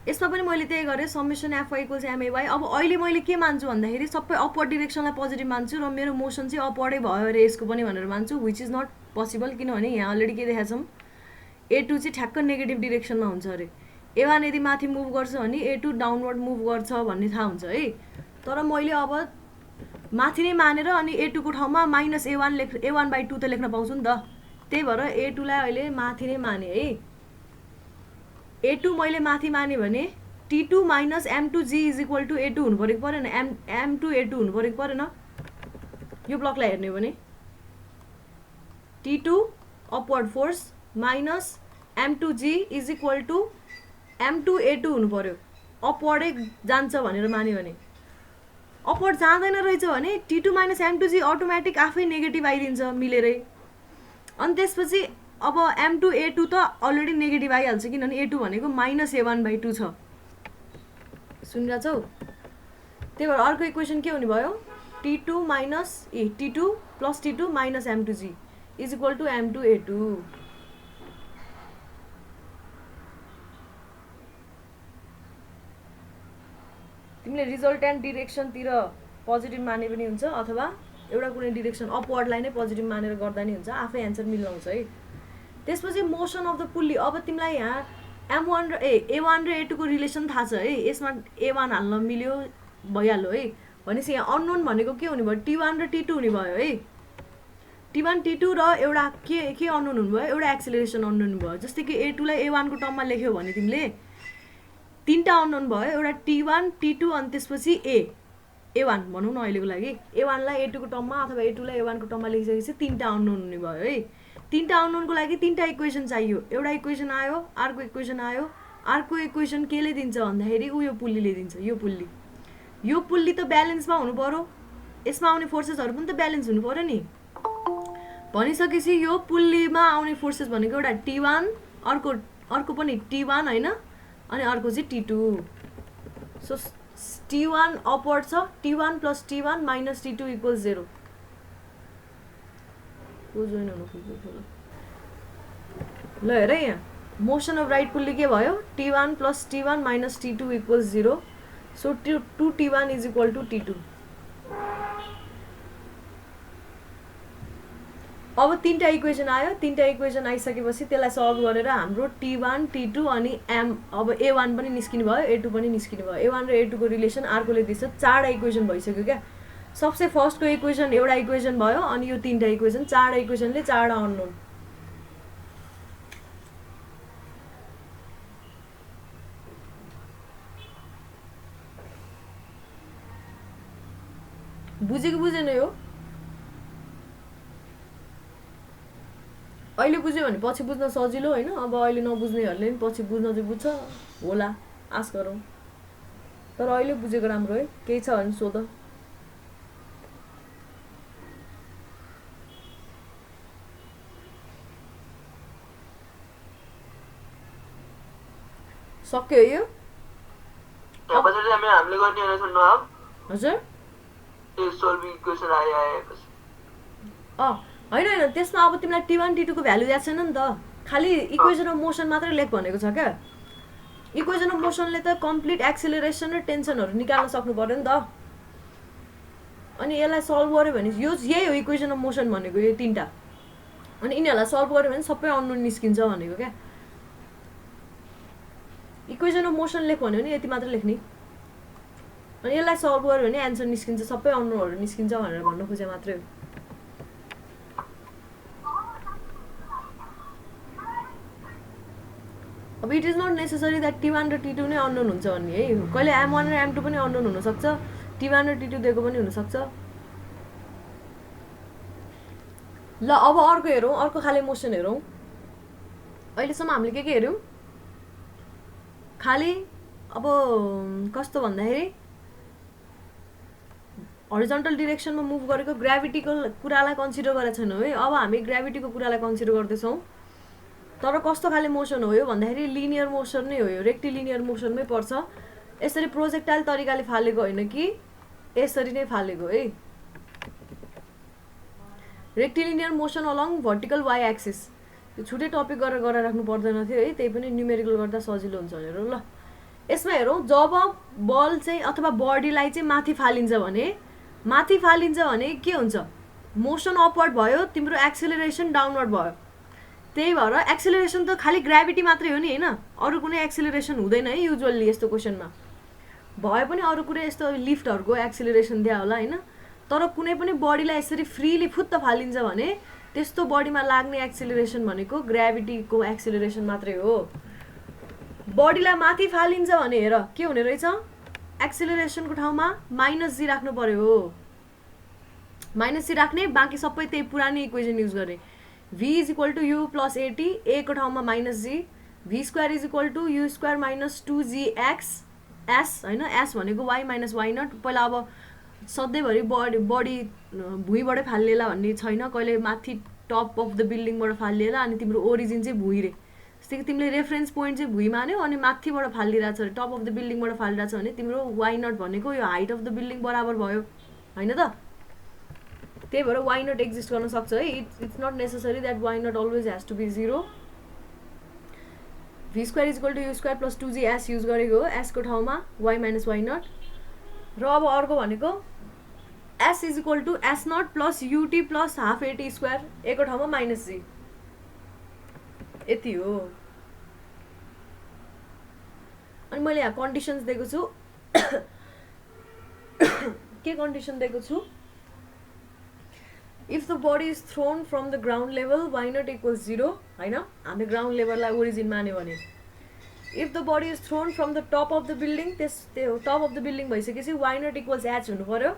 यसमा पनि मैले त्यही गरेँ, समेसन Fy इक्वल्स MAy। अब अहिले मैले के मान्छु भन्दाखेरि सबै अपवर्ड डिरेक्सनलाई पोजिटिभ मान्छु र मेरो मोसन चाहिँ अपवर्डै भयो अरे यसको पनि भनेर मान्छु, विच इज नट पोसिबल किनभने यहाँ अलरेडी के देखाएको छौँ, A2 चाहिँ ठ्याक्क नेगेटिभ डिरेक्सनमा हुन्छ अरे। A1 यदि माथि मुभ गर्छ भने A2 डाउनवर्ड मुभ गर्छ भन्ने थाहा हुन्छ है। तर मैले अब माथि नै मानेर अनि A2 को ठाउँमा माइनस A1/2 त लेख्न पाउँछु नि त, त्यही भएर A2 लाई अहिले माथि नै माने है। A2 मैले माथि माने भने T2 minus M2G is equal to A2 हुनु परेको परेन, M2 A2 हुनु परेको परेन। यो ब्लकलाई हेर्ने हो भने T2 upward force minus M2G is equal to M2 A2 हुनु पर्यो, अपवर्डै जान्छ भनेर मान्यो भने। अपवर्ड जाँदैन रहेछ भने T2 माइनस M2G अटोमेटिक आफै नेगेटिभ आइदिन्छ मिलेरै। अनि त्यसपछि अब M2 A2 त अलरेडी नेगेटिभ आइहाल्छ किनभने A2 भनेको माइनस A1/2 छ, सुनिरहेछौ। त्यही भएर अर्को इक्वेसन के हुने भयो, T2 plus T2 minus M2G is equal to M2 A2। तिमीले रिजल्ट्यान्ट डिरेक्सनतिर पोजिटिभ माने पनि हुन्छ अथवा एउटा कुनै डिरेक्सन अपवर्डलाई नै पोजिटिभ मानेर गर्दा नि हुन्छ, आफै एन्सर मिलाउँछ है। त्यसपछि मोसन अफ द पुल्ली, अब तिमीलाई यहाँ M1 र A1 र A2 को रिलेसन थाहा छ है, यसमा A1 हाल्न मिल्यो भइहाल्यो है। भनेपछि यहाँ अननोन भनेको के हुने भयो, T1 र T2 हुने भयो है। T1 T2 र एउटा के अननोन हुनु भयो, एउटा एक्सिलरेसन अननोन भयो। जस्तै कि A2 लाई A1 को टर्ममा लेख्यो भने तिमीले तीनटा अननोन भयो, एउटा T1 T2 अनि त्यसपछि A1 भनौँ न अहिलेको लागि। A1 लाई A2 को टर्ममा अथवा A2 लाई A1 को टर्ममा लेखिसकेपछि तीनटा अननोन हुने भयो है। तीनटा अननोनको लागि तीनटा इक्वेसन चाहियो, एउटा इक्वेसन आयो, अर्को इक्वेसन आयो, अर्को इक्वेसन केले दिन्छ भन्दाखेरि यो पुल्लीले दिन्छ। यो पुल्ली त ब्यालेन्समा हुनु पर्यो, यसमा आउने फोर्सेसहरू पनि त ब्यालेन्स हुनु पर्यो नि। भनिसकेपछि यो पुल्लीमा आउने फोर्सेस भनेको एउटा T1, अर्को पनि T1 होइन, अनि अर्को चाहिँ T2। सो T1 अपवर्ड छ, T1 plus T1 minus T2 equals 0। ल हेर यहाँ मोसन अफ राइट पुल्ली के भयो, T1 plus T1 minus T2 equals 0। So 2T1 is equal to T2। अब तीनटा इक्वेसन आयो, तीनटा इक्वेसन आइसकेपछि त्यसलाई सल्भ गरेर हाम्रो T1 T2 अनि अब A1 पनि निस्किनु भयो, A2 पनि निस्किनु भयो। A1 र A2 को रिलेसन अर्कोले दिन्छ, चारवटा इक्वेसन भइसक्यो क्या। सबसे फर्स्टको इक्वेसन एउटा इक्वेसन भयो, अनि यो तीनटा इक्वेसन, चारवटा इक्वेसनले चारवटा अननोन। बुझेको बुझेन यो? अहिले बुझ्यो भने पछि बुझ्न सजिलो होइन। अब अहिले नबुझ्नेहरूले पनि पछि बुझ्न चाहिँ बुझ्छ होला, आश गरौँ। तर अहिले बुझेको राम्रो है। केही छ भने सोध। सक्यो यो? हामीले गर्ने हो सुन्नु अब। हजुर यो सोल्भिङ इक्वेसन आएपछि होइन त्यसमा अब तिमीलाई T1 T2 को भ्यालु याद छैन नि त, खालि इक्वेसन अफ मोसन मात्रै लेख भनेको छ क्या। इक्वेसन अफ मोसनले त कम्प्लिट एक्सिलरेसन र टेन्सनहरू निकाल्न सक्नु पर्यो नि त। अनि यसलाई सल्भ गर्यो भने यही हो इक्वेसन अफ मोसन भनेको, यो तीनटा। अनि यिनीहरूलाई सल्भ गर्यो भने सबै अननोन निस्किन्छ भनेको क्या। इक्वेसन अफ मोसन लेख भन्यो भने यति मात्र लेख्ने अनि यसलाई सल्भ गर्यो भने एन्सर निस्किन्छ सबै अननोनहरु निस्किन्छ भनेर भन्न खोजे मात्रै हो अब it is not necessary that T1 र T2 नै अननोन हुन्छ भन्ने है कहिले M1 र M2 पनि अननोन हुन सक्छ T1 र T2 दिएको पनि हुन सक्छ ल अब अर्को हेरौं अर्को खाले मोसन हेरौं अहिलेसम्म हामीले के हेर्यौं खाली अब कस्तो भन्दाखेरि हरिजन्टल डाइरेक्सनमा मुभ गरेको ग्राभिटीको कुरालाई कन्सिडर गरेका छैनौं है अब हामी ग्राभिटीको कुरालाई कन्सिडर गर्दै छौं तर कस्तो खाले मोसन हो यो भन्दाखेरि लिनियर मोसन नै हो यो रेक्टिलिनियर मोसनमै पर्छ यसरी प्रोजेक्टाइल तरिकाले फालेको हैन कि यसरी नै फालेको है rectilinear motion along vertical Y axis यो छुट्टै टपिक गरेर राख्नु पर्दैन थियो है त्यही पनि न्यूमेरिकल गर्दा सजिलो हुन्छ भनेर ल यसमा हेरौं जब बल चाहिँ अथवा बडीलाई चाहिँ माथि फालिन्छ भने के हुन्छ मोसन अपवर्ड भयो तिम्रो एक्सेलरेसन डाउनवर्ड भयो त्यही भएर एक्सेलरेसन त खाली ग्राभिटी मात्रै हो नि हैन अरु कुनै एक्सेलरेसन हुँदैन है युजुअली यस्तो क्वेशनमा भए पनि अरु कुनै यस्तो लिफ्टहरुको एक्सेलरेसन दिया होला हैन तर कुनै पनि बडीलाई यसरी फ्रीली फुत्त फालिन्छ भने त्यस्तो बडीमा लाग्ने एक्सेलरेसन भनेको ग्राभिटीको एक्सेलरेसन मात्रै हो बडीलाई माथि फालिन्छ भने हेर के हुने रहेछ एक्सेलरेसनको ठाउँमा -g राख्नु पर्यो -g राख्ने बाकी सबै त्यही पुरानो इक्वेसन युज गरे v = u + at a को ठाउँमा -g v² = u² - 2gx s हैन s भनेको y - y0 पहिला अब सधैँभरि बडी भुइँबाटै फालिएला भन्ने छैन कहिले माथि टप अफ द बिल्डिङबाट फालिएला अनि तिम्रो ओरिजिन चाहिँ भुइँ रे जस्तै कि तिमीले रेफरेन्स पोइन्ट चाहिँ भुइँ मान्यौ अनि माथिबाट फालिरहेछ अरे टप अफ द बिल्डिङबाट फालिरहेछ भने तिम्रो y0 भनेको यो हाइट अफ द बिल्डिङ बराबर भयो हैन त त्यही भएर y0 एक्जिस्ट गर्न सक्छ है it's not necessary that y0 always has to be 0 v² = u² + 2gs use गरेको हो s को ठाउँमा y - y0 र अब अर्को भनेको s = s0 + ut + ½ at² a को ठाउँमा -g यति हो अनि मैले यहाँ कन्डिसन्स दिएको छु के कन्डिसन दिएको छु if the body is thrown from the ground level y0 = 0 हैन हामी ग्राउन्ड लेभललाई ओरिजिन मान्यो भने if the body is thrown from the top of the building त्यो टप अफ द बिल्डिङ भइसकेपछि y0 = h हुनु पर्यो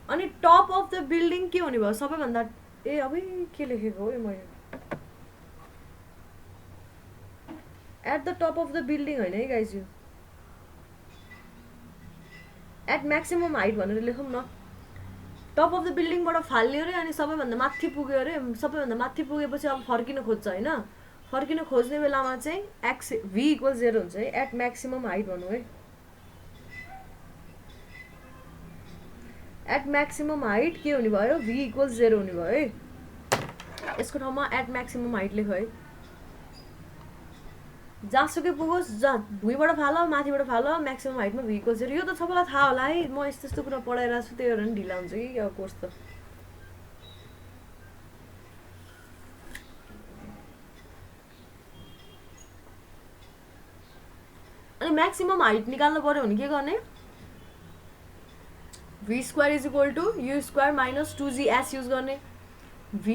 अनि टप अफ द बिल्डिङ के हुने भयो सबैभन्दा ए अबे के लेखेको हो यो मैले at the top of the building हैन है गाइज यो at maximum height भनेर लेखौं न टप अफ द बिल्डिङबाट फाल्यो रे अनि सबैभन्दा माथि पुग्यो रे सबैभन्दा माथि पुगेपछि अब फर्किन खोज्छ हैन फर्किन खोज्ने बेलामा चाहिँ x v = 0 हुन्छ है at maximum height भन्नु है at maximum height के हुने भयो v = 0 हुने भयो है यसको ठाउँमा at maximum height लेख है जहाँसुकै पुगोस् भुइँबाट फाल माथिबाट फाल म्याक्सिमम हाइटमा v = 0 यो त सबैलाई थाहा होला है म यस्तो कुरा पढाइरहेको छु त्यही भएर नि ढिला हुन्छ कि यो कोर्स त अनि म्याक्सिमम हाइट निकाल्नु पर्यो भने के गर्ने v² = u² - 2gs युज गर्ने v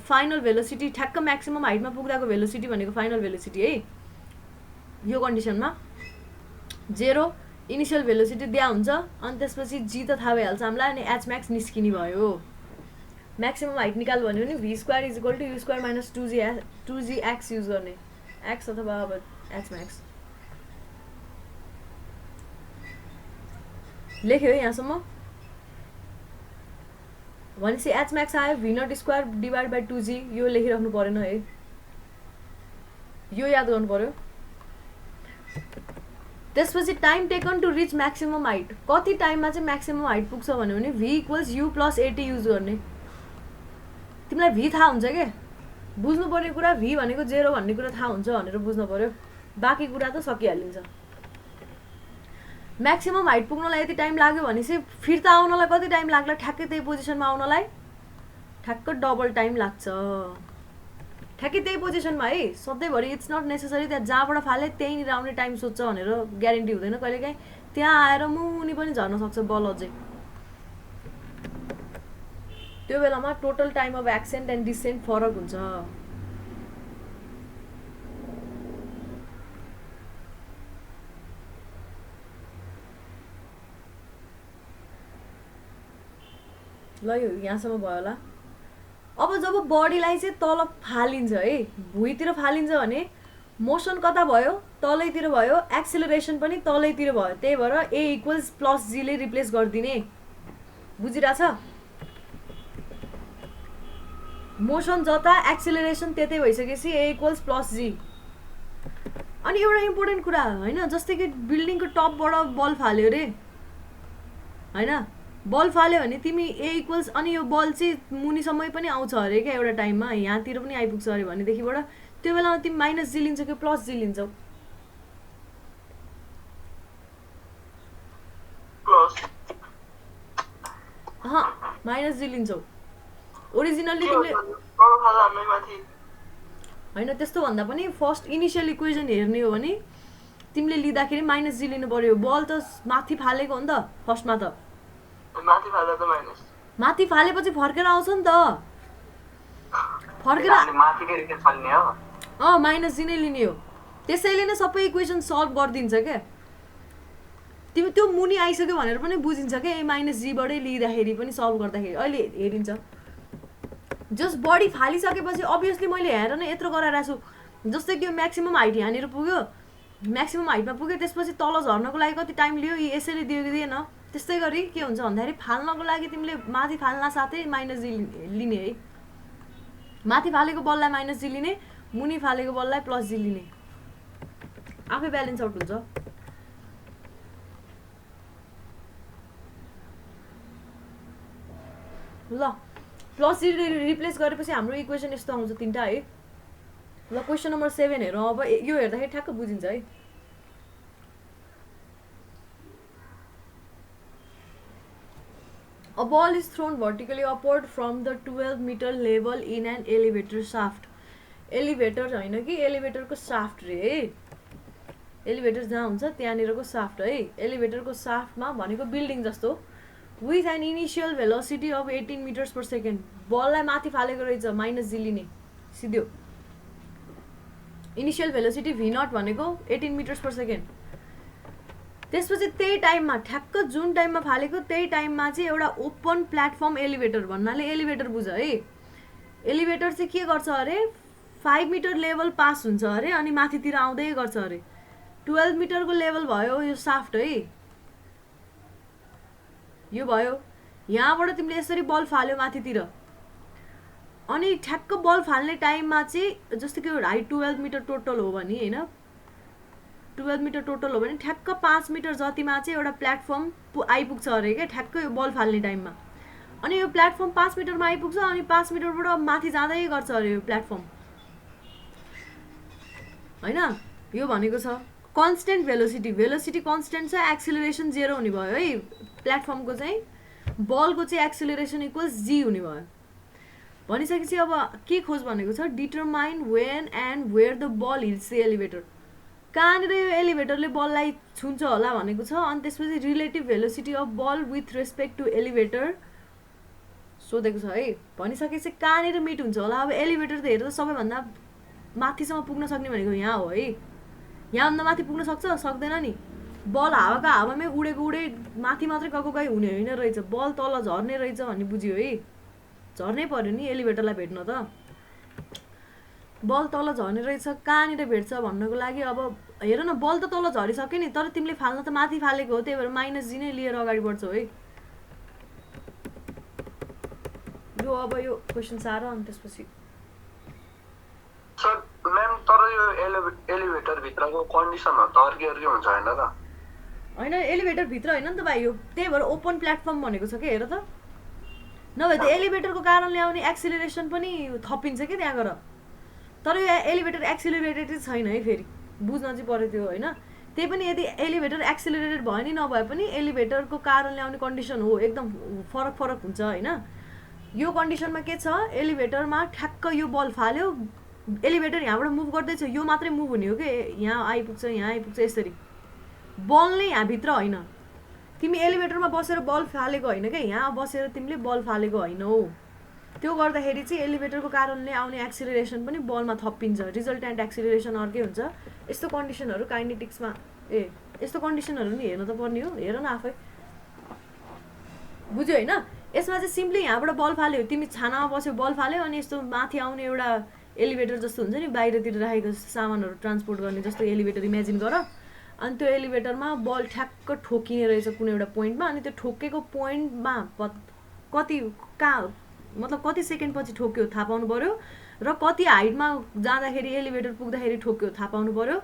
फाइनल भेलोसिटी ठ्याक्क म्याक्सिमम हाइटमा पुग्दाको भेलोसिटी भनेको फाइनल भेलोसिटी है यो कन्डिसनमा 0 इनिशियल भेलोसिटी दिया हुन्छ अनि त्यसपछि g त थाहा भइहाल्छ हामीलाई अनि h max निस्किने भयो म्याक्सिमम हाइट निकाल भन्यो भने v² = u² - 2gx युज गर्ने x अथवा अब h max लेख्यो यहाँसम्म भनेपछि h max आयो v0² / 2g यो लेखिराख्नु परेन है यो याद गर्नु पर्यो त्यसपछि time taken to reach maximum height कति टाइममा चाहिँ म्याक्सिमम हाइट पुग्छ भन्यो भने v = u + at युज गर्ने तिमीलाई v थाहा हुन्छ के बुझ्नु पर्ने कुरा v भनेको 0 भन्ने कुरा थाहा हुन्छ भनेर बुझ्नु पर्यो बाँकी कुरा त सकिहालिन्छ म्याक्सिमम हाइट पुग्नलाई यति टाइम लाग्यो भनेपछि फिर्ता आउनलाई कति टाइम लाग्ला ठ्याक्कै त्यही पोजिसनमा आउनलाई ठ्याक्क डबल टाइम लाग्छ ठ्याक्कै त्यही पोजिसनमा है सधैँभरि इट्स नट नेसेसरी त्यहाँ जहाँबाट फाले त्यहीँनिर आउने टाइम सोध्छ भनेर ग्यारेन्टी हुँदैन कहिलेकाहीँ त्यहाँ आएर मुनि पनि झर्न सक्छ बल अझै त्यो बेलामा total time of accent and decent फरक हुन्छ ल यो यहाँसम्म भयो होला अब जब बडीलाई चाहिँ तल फालिन्छ है भुइँतिर फालिन्छ भने मोसन कता भयो तलैतिर भयो एक्सेलरेसन पनि तलैतिर भयो त्यही भएर ए इक्वल्स प्लस जीले रिप्लेस गरिदिने बुझिरहेछ मोसन जता एक्सेलरेसन त्यतै भइसकेपछि ए इक्वल्स प्लस जी अनि एउटा इम्पोर्टेन्ट कुरा होइन जस्तै कि बिल्डिङको टपबाट बल फाल्यो रे होइन बल फाल्यो भने तिमी ए इक्वल्स अनि यो बल चाहिँ मुनिसम्मै पनि आउँछ अरे क्या एउटा टाइममा यहाँतिर पनि आइपुग्छ अरे भनेदेखिबाट त्यो बेलामा तिमी माइनस जी लिन्छौ कि प्लस जी लिन्छौ माइनस जी लिन्छौ ओरिजिनल्ली तिमीले होइन त्यस्तो भन्दा पनि फर्स्ट इनिसियल इक्वेसन हेर्ने हो भने तिमीले लिँदाखेरि माइनस जी लिनु पर्यो बल त माथि फालेको हो नि त फर्स्टमा त माथि फालेपछि फर्केर आउँछ नि त फर्केर माइनस जी नै लिने हो त्यसैले नै सबै इक्वेसन सल्भ गरिदिन्छ क्या तिमी त्यो मुनि आइसक्यो भनेर पनि बुझिन्छ क्या ए माइनस जीबाटै लिँदाखेरि पनि सल्भ गर्दाखेरि अहिले हेरिन्छ जस्ट बडी फालिसकेपछि अभियसली मैले हेरेर नै यत्रो गराइरहेको छु जस्तै कि यो म्याक्सिमम हाइट यहाँनिर पुग्यो म्याक्सिमम हाइटमा पुग्यो त्यसपछि तल झर्नको लागि कति टाइम लियो यसैले दियो कि दिएन त्यस्तै गरी के हुन्छ भन्दाखेरि फाल्नको लागि तिमीले माथि फाल्न साथै माइनस जी लिने है माथि फालेको बललाई माइनस जी लिने मुनि फालेको बललाई प्लस जी लिने आफै ब्यालेन्स आउट हुन्छ ल प्लस जी रिप्लेस गरेपछि हाम्रो इक्वेसन यस्तो आउँछ तीनटा है ल क्वेसन नम्बर 7 हेरौँ अब यो हेर्दाखेरि ठ्याक्क बुझिन्छ है A ball is thrown vertically upward from the 12-meter level in an elevator shaft. Elevator हैन कि elevator को shaft रे elevator जहाँ हुन्छ त्यहाँनिरको shaft है elevator को shaft मा भनेको बिल्डिङ जस्तो with an initial velocity of 18 meters per second बललाई माथि फालेको रहेछ माइनस जी लिने सिधो इनिशियल भेलोसिटी v0 भनेको 18 मिटर्स पर सेकेन्ड त्यसपछि त्यही टाइममा ठ्याक्क जुन टाइममा फालेको त्यही टाइममा चाहिँ एउटा ओपन प्लेटफर्म एलिभेटर भन्नाले एलिभेटर बुझ है एलिभेटर चाहिँ के गर्छ अरे 5 मिटर लेभल पास हुन्छ अरे अनि माथितिर आउँदै गर्छ अरे 12 मिटरको लेभल भयो यो साफ्ट है यो भयो यहाँबाट तिमीले यसरी बल फाल्यो माथितिर अनि ठ्याक्क बल फाल्ने टाइममा चाहिँ जस्तो कि हाइट 12 मिटर टोटल हो भने हैन 12 मिटर टोटल हो भने ठ्याक्क 5 मिटर जतिमा चाहिँ एउटा प्लेटफर्म आइपुग्छ अरे के ठ्याक्क यो बल फाल्ने टाइममा अनि यो प्लेटफर्म 5 मिटरमा आइपुग्छ अनि 5 मिटरबाट माथि जाँदै गर्छ अरे यो प्लेटफर्म हैन यो भनेको छ कन्स्टेन्ट भेलोसिटी भेलोसिटी कन्स्टेन्ट छ एक्सेलरेसन 0 हुने भयो है प्लेटफर्मको चाहिँ बलको चाहिँ एक्सेलरेसन इक्वल्स g हुने भयो भनिसकेपछि अब के खोज भनेको छ determine when and where the ball hits the elevator कहाँनिर यो एलिभेटरले बललाई छुन्छ होला भनेको छ अनि त्यसपछि relative velocity of ball with respect to elevator सोधेको छ है भनिसकेपछि कहाँनिर मिट हुन्छ होला अब एलिभेटर त हेर्दा सबैभन्दा माथिसम्म पुग्न सक्ने भनेको यहाँ हो है यहाँभन्दा माथि पुग्न सक्छ सक्दैन नि बल हावामै उडेको उडे माथि मात्रै गएको गई हुने होइन रहेछ बल तल झर्ने रहेछ भन्ने बुझ्यो है झर्नै पर्यो नि एलिभेटरलाई भेट्न त बल तल झर्ने रहेछ कहाँनिर भेट्छ भन्नको लागि अब हेर न बल त तल झरिसक्यो नि तर तिमीले फाल्न त माथि फालेको हो त्यही भएर माइनस जी नै लिएर अगाडि बढ्छौ है यो अब यो क्वेसन सार अनि त्यसपछि सर म्याम तर यो एलिभेटर भित्रको कन्डिसनहरु त अर्कै अर्कै हुन्छ हैन त हैन एलिभेटर भित्र हैन नि त भाइ यो त्यही भएर ओपन प्लेटफर्म भनेको छ के हेर त नभए त एलिभेटरको कारणले आउने एक्सेलरेसन पनि थपिन्छ के त्यहाँ गएर तर यो एलिभेटर एक्सेलरेटेड छैन है फेरि बुझ्न चाहिँ पर्यो त्यो हैन त्यही पनि यदि एलिभेटर एक्सेलरेटेड भयो नि नभए पनि एलिभेटरको कारणले आउने कन्डिसन हो एकदम फरक हुन्छ हैन यो कन्डिसनमा के छ एलिभेटरमा ठ्याक्क यो बल फाल्यो एलिभेटर यहाँबाट मुभ गर्दैछ, यो मात्रै मुभ हुने हो कि यहाँ आइपुग्छ यसरी। बल नै यहाँभित्र होइन, तिमी एलिभेटरमा बसेर बल फालेको होइन क्या, यहाँ बसेर तिमीले बल फालेको होइनौ। त्यो गर्दाखेरि चाहिँ एलिभेटरको कारणले आउने एक्सिलरेसन पनि बलमा थपिन्छ, रिजल्टेन्ट एक्सिलरेसन अर्कै हुन्छ। यस्तो कन्डिसनहरू काइनेटिक्समा यस्तो कन्डिसनहरू नि हेर्न त पर्ने हो, हेर न आफै, बुझ्यो होइन। यसमा चाहिँ सिम्पली यहाँबाट बल फाल्यो, तिमी छानामा बस्यो बल फाल्यो, अनि यस्तो माथि आउने एउटा एलिभेटर जस्तो हुन्छ नि बाहिरतिर राखेको सामानहरू ट्रान्सपोर्ट गर्ने जस्तो एलिभेटर इमेजिन गर। अनि त्यो एलिभेटरमा बल ठ्याक्क ठोकिने रहेछ कुनै एउटा पोइन्टमा, अनि त्यो ठोकेको पोइन्टमा कति कहाँ मतलब कति सेकेन्ड पछि ठोक्यो थाहा पाउनु पऱ्यो, र कति हाइटमा जाँदाखेरि एलिभेटर पुग्दाखेरि ठोक्यो थाहा पाउनु पऱ्यो।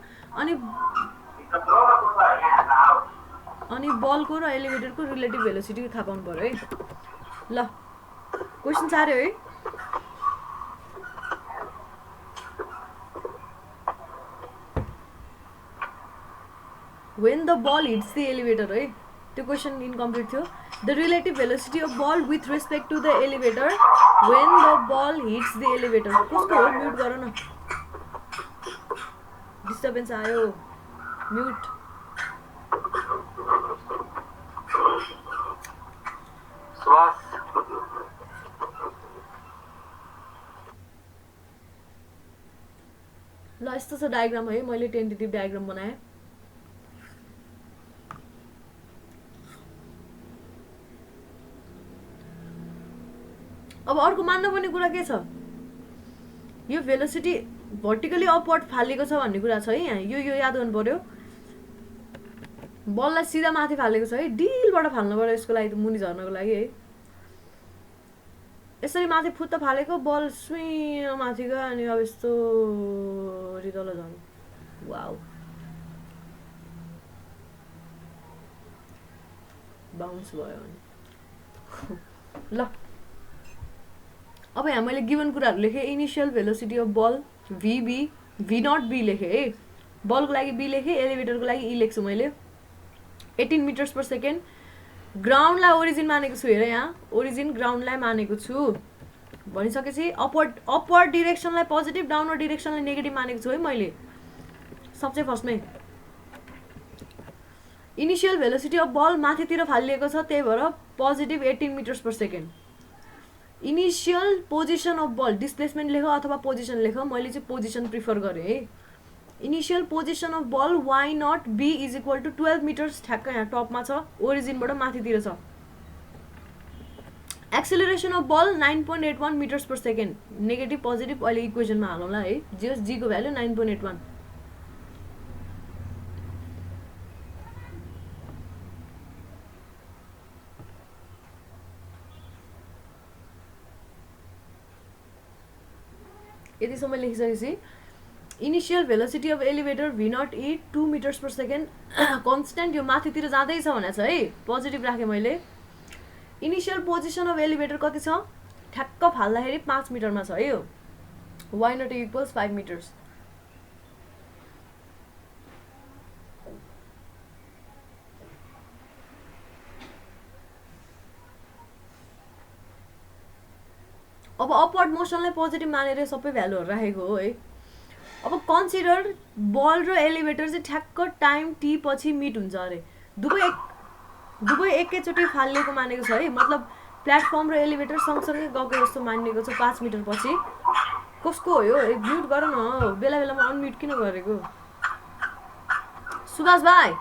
अनि बलको र एलिभेटरको रिलेटिभ भेलोसिटी थाहा पाउनु पऱ्यो है। ल क्वेसन साह्रै है। When the ball hits the elevator, है त्यो क्वेसन इनकम्प्लिट थियो। The relative velocity of ball with respect to the elevator when the ball hits the elevator. कसको हो, म्युट गर न, डिस्टर्बेन्स आयो, म्युट। ल यस्तो छ डायग्राम है, मैले टेन्टेटिभ डायग्राम बनाएँ। अब अर्को मान्नुपर्ने कुरा के छ, यो भेलोसिटी भर्टिकली अपवर्ड फालेको छ भन्ने कुरा छ है यहाँ। यो याद गर्नु पर्यो, बललाई सिधा माथि फालेको छ है, डिलबाट फाल्नु पर्यो यसको लागि, मुनि झर्नको लागि है। यसरी माथि फुत्त फालेको बल सुई माथि गयो, अनि अब यस्तो तल झर्नु। वाउ, बाउन्स भयो अनि ल। अब यहाँ मैले गिभन कुराहरू लेखेँ। Initial velocity of ball VB, V0 B लेखेँ है, बलको लागि B लेखेँ, एलिभेटरको लागि E लेख्छु मैले। 18 मिटर्स पर सेकेन्ड। ग्राउन्डलाई ओरिजिन मानेको छु, हेर यहाँ ओरिजिन ग्राउन्डलाई मानेको छु भनिसकेपछि अपवर्ड डिरेक्सनलाई पोजिटिभ, डाउनवर्ड डिरेक्सनलाई नेगेटिभ मानेको छु है मैले सबसे फर्स्टमै। इनिसियल भेलोसिटी अफ बल माथितिर फालिएको छ, त्यही भएर positive 18 metres per second. Initial position of ball, displacement लेख अथवा पोजिसन लेख, मैले चाहिँ पोजिसन प्रिफर गरेँ है। Initial position of ball Y0 B is equal to 12 metres, ठ्याक्क यहाँ टपमा छ, ओरिजिनबाट माथितिर छ। Acceleration of ball 9.81 metres per second, negative positive अहिले इक्वेसनमा हालौँला है। G को भ्यालु 9.81। यतिसम्म लेखिसकेपछि initial velocity of elevator V0 E 2 metres per second, constant, यो माथितिर जाँदैछ भनेको छ है, पोजिटिभ राखेँ मैले। इनिसियल पोजिसन अफ एलिभेटर कति छ, ठ्याक्क फाल्दाखेरि 5 मिटरमा छ है यो। Y0 equals 5 metres. अब अपवर्ड मोसनलाई पोजिटिभ मानेर सबै भ्यालुहरू राखेको हो है। अब कन्सिडर बल र एलिभेटर चाहिँ ठ्याक्क टाइम T पछि मिट हुन्छ अरे, दुवै एकैचोटि फालिएको मानेको छ है। मतलब प्लेटफर्म र एलिभेटर सँगसँगै गएको जस्तो मानिएको छ 5 मिटर पछि। कसको हो यो, म्युट गर न, बेला बेलामा अनम्युट किन गरेको। सुभाष भाइ,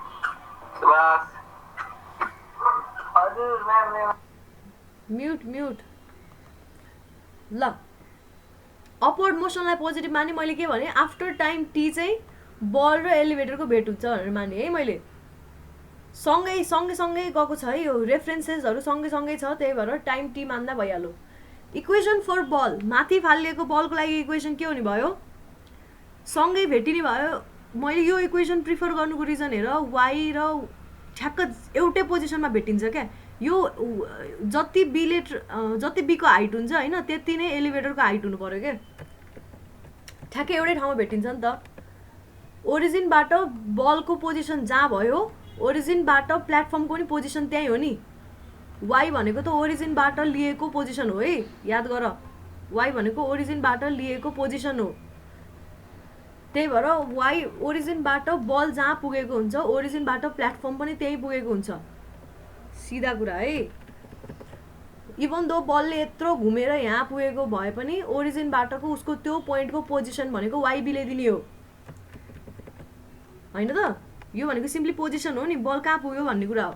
म्युट। ल अपवर्ड मोसनलाई पोजिटिभ माने, मैले के भने आफ्टर टाइम T चाहिँ बल र एलिभेटरको भेट हुन्छ भनेर माने है मैले। सँगै गएको छ है, यो रेफरेन्सेसहरू सँगै छ, त्यही भएर टाइम T मान्दा भइहाल्यो। इक्वेसन फर बल, माथि फालिएको बलको लागि इक्वेसन के हुने भयो, सँगै भेटिने भयो। मैले यो इक्वेसन प्रिफर गर्नुको रिजन हेर, Y र ठ्याक्क एउटै पोजिसनमा भेटिन्छ क्या। यो जति B को हाइट हुन्छ होइन, त्यति नै एलिभेटरको हाइट हुनु पर्यो क्या, ठ्याक्कै एउटै ठाउँमा भेटिन्छ नि त। ओरिजिनबाट बलको पोजिसन जहाँ भयो, ओरिजिनबाट प्लेटफर्मको पनि पोजिसन त्यही हो नि। Y भनेको त ओरिजिनबाट लिएको पोजिसन हो है, याद गर। Y भनेको ओरिजिनबाट लिएको पोजिसन हो। त्यही भएर वाइ ओरिजिनबाट बल जहाँ पुगेको हुन्छ ओरिजिनबाट प्लेटफर्म पनि त्यही पुगेको हुन्छ सिधा कुरा है इभन दो बलले यत्रो घुमेर यहाँ पुगेको भए पनि ओरिजिनबाटको उसको त्यो पोइन्टको पोजिसन भनेको वाइबीले दिने हो होइन त यो भनेको सिम्पली पोजिसन हो नि बल कहाँ पुग्यो भन्ने कुरा हो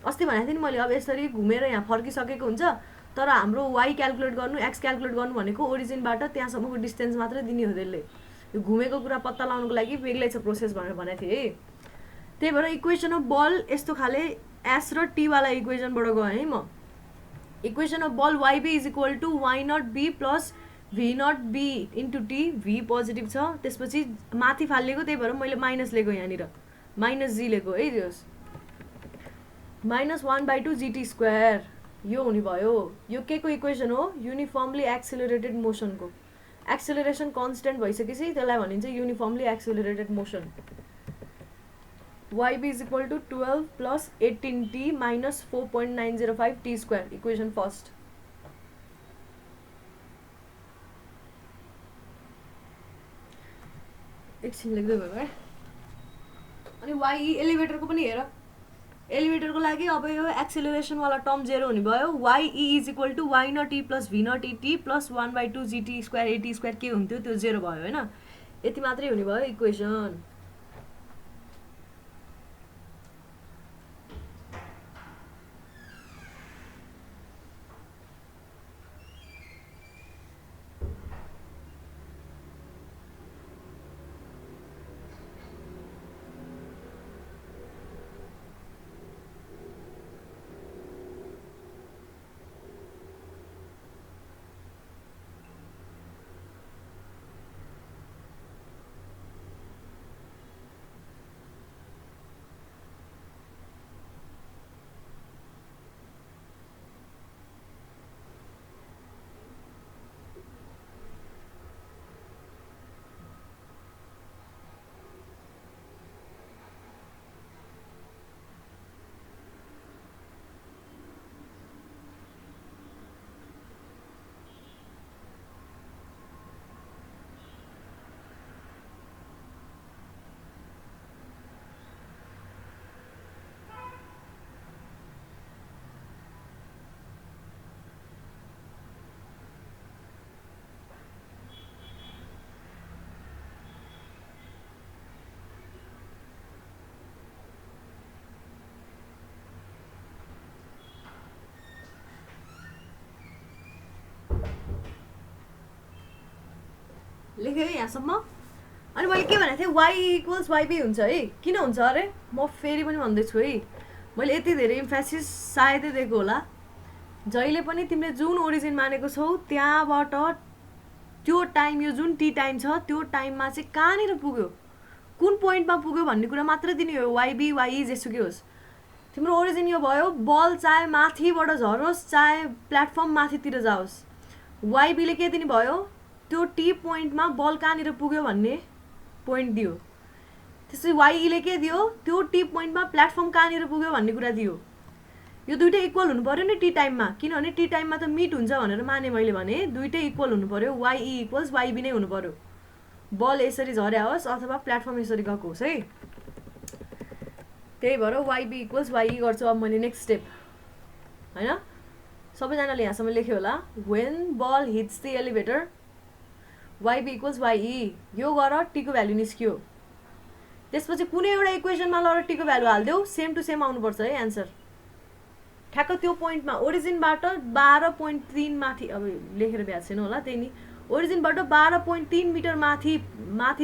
अस्ति भनेको थिएँ नि मैले अब यसरी घुमेर यहाँ फर्किसकेको हुन्छ तर हाम्रो वाइ क्यालकुलेट गर्नु एक्स क्यालकुलेट गर्नु भनेको ओरिजिनबाट त्यहाँसम्मको डिस्टेन्स मात्रै दिने हो त्यसले यो घुमेको कुरा पत्ता लगाउनुको लागि बेग्लै छ प्रोसेस भनेर भनेको थिएँ है त्यही भएर इक्वेसन अफ बल यस्तो खाले एस र टी वाला इक्वेसनबाट गएँ है म equation of ball Y B is equal to Y naught B plus V naught B into T V positive छ त्यसपछि माथि फालिएको त्यही भएर मैले माइनस लिएको यहाँनिर माइनस जी लिएको है दियोस् -1/2 जीटी स्क्वायर यो हुने भयो यो के को इक्वेसन हो युनिफर्मली एक्सेलरेटेड मोसनको एक्सेलरेसन कन्स्टेन्ट भइसकेपछि त्यसलाई भनिन्छ uniformly accelerated motion YB is equal to 12 plus 18t minus 4.905 t square equation first एकछिन लेख्दै भयो है अनि YE एलिभेटरको पनि हेर एलिभेटरको लागि अब यो एक्सेलरेसन वाला टर्म जेरो हुने भयो YE is equal to y naught e plus v naught et plus 1/2 gt square at square के हुन्थ्यो त्यो जेरो भयो हैन यति मात्रै हुने भयो इक्वेसन लेखेँ है यहाँसम्म अनि मैले के भनेको थिएँ वाइ इक्वल्स वाइबी हुन्छ है किन हुन्छ अरे म फेरि पनि भन्दैछु है मैले यति धेरै इम्फेसिस सायदै दिएको होला जहिले पनि तिमीले जुन ओरिजिन मानेको छौ त्यहाँबाट त्यो टाइम यो जुन टी टाइम छ त्यो टाइममा चाहिँ कहाँनिर पुग्यो कुन पोइन्टमा पुग्यो भन्ने कुरा मात्रै दिने हो वाइबी वाइ जेसुकै होस् तिम्रो ओरिजिन यो भयो बल चाहे माथिबाट झरोस् चाहे प्लेटफर्म माथितिर जाओस् वाइबीले के दिने भयो त्यो टी पोइन्टमा बल कहाँनिर पुग्यो भन्ने पोइन्ट दियो त्यसपछि वाइईले के दियो त्यो टी पोइन्टमा प्लेटफर्म कहाँनिर पुग्यो भन्ने कुरा दियो यो दुइटै इक्वल हुनु पर्यो नि टी टाइममा किनभने टी टाइममा त मिट हुन्छ भनेर माने मैले भने दुइटै इक्वल हुनु पर्यो वाइई इक्वल्स वाइबी नै हुनु पर्यो बल यसरी झर्या होस् अथवा प्लेटफर्म यसरी गएको होस् है त्यही भएर वाइबी इक्वल्स वाइई गर्छु अब मैले नेक्स्ट स्टेप होइन सबैजनाले यहाँसम्म लेख्यो होला when ball hits the elevator YB equals YE यो गर टीको भ्यालु निस्क्यो त्यसपछि कुनै एउटा इक्वेसनमा लगेर टीको भ्यालु हाल्देऊ सेम टु सेम आउनुपर्छ है एन्सर ठ्याक्क त्यो पोइन्टमा ओरिजिनबाट 12.3 माथि अब लेखेर भ्याएको छैन होला त्यही नि ओरिजिनबाट 12.3 मिटर माथि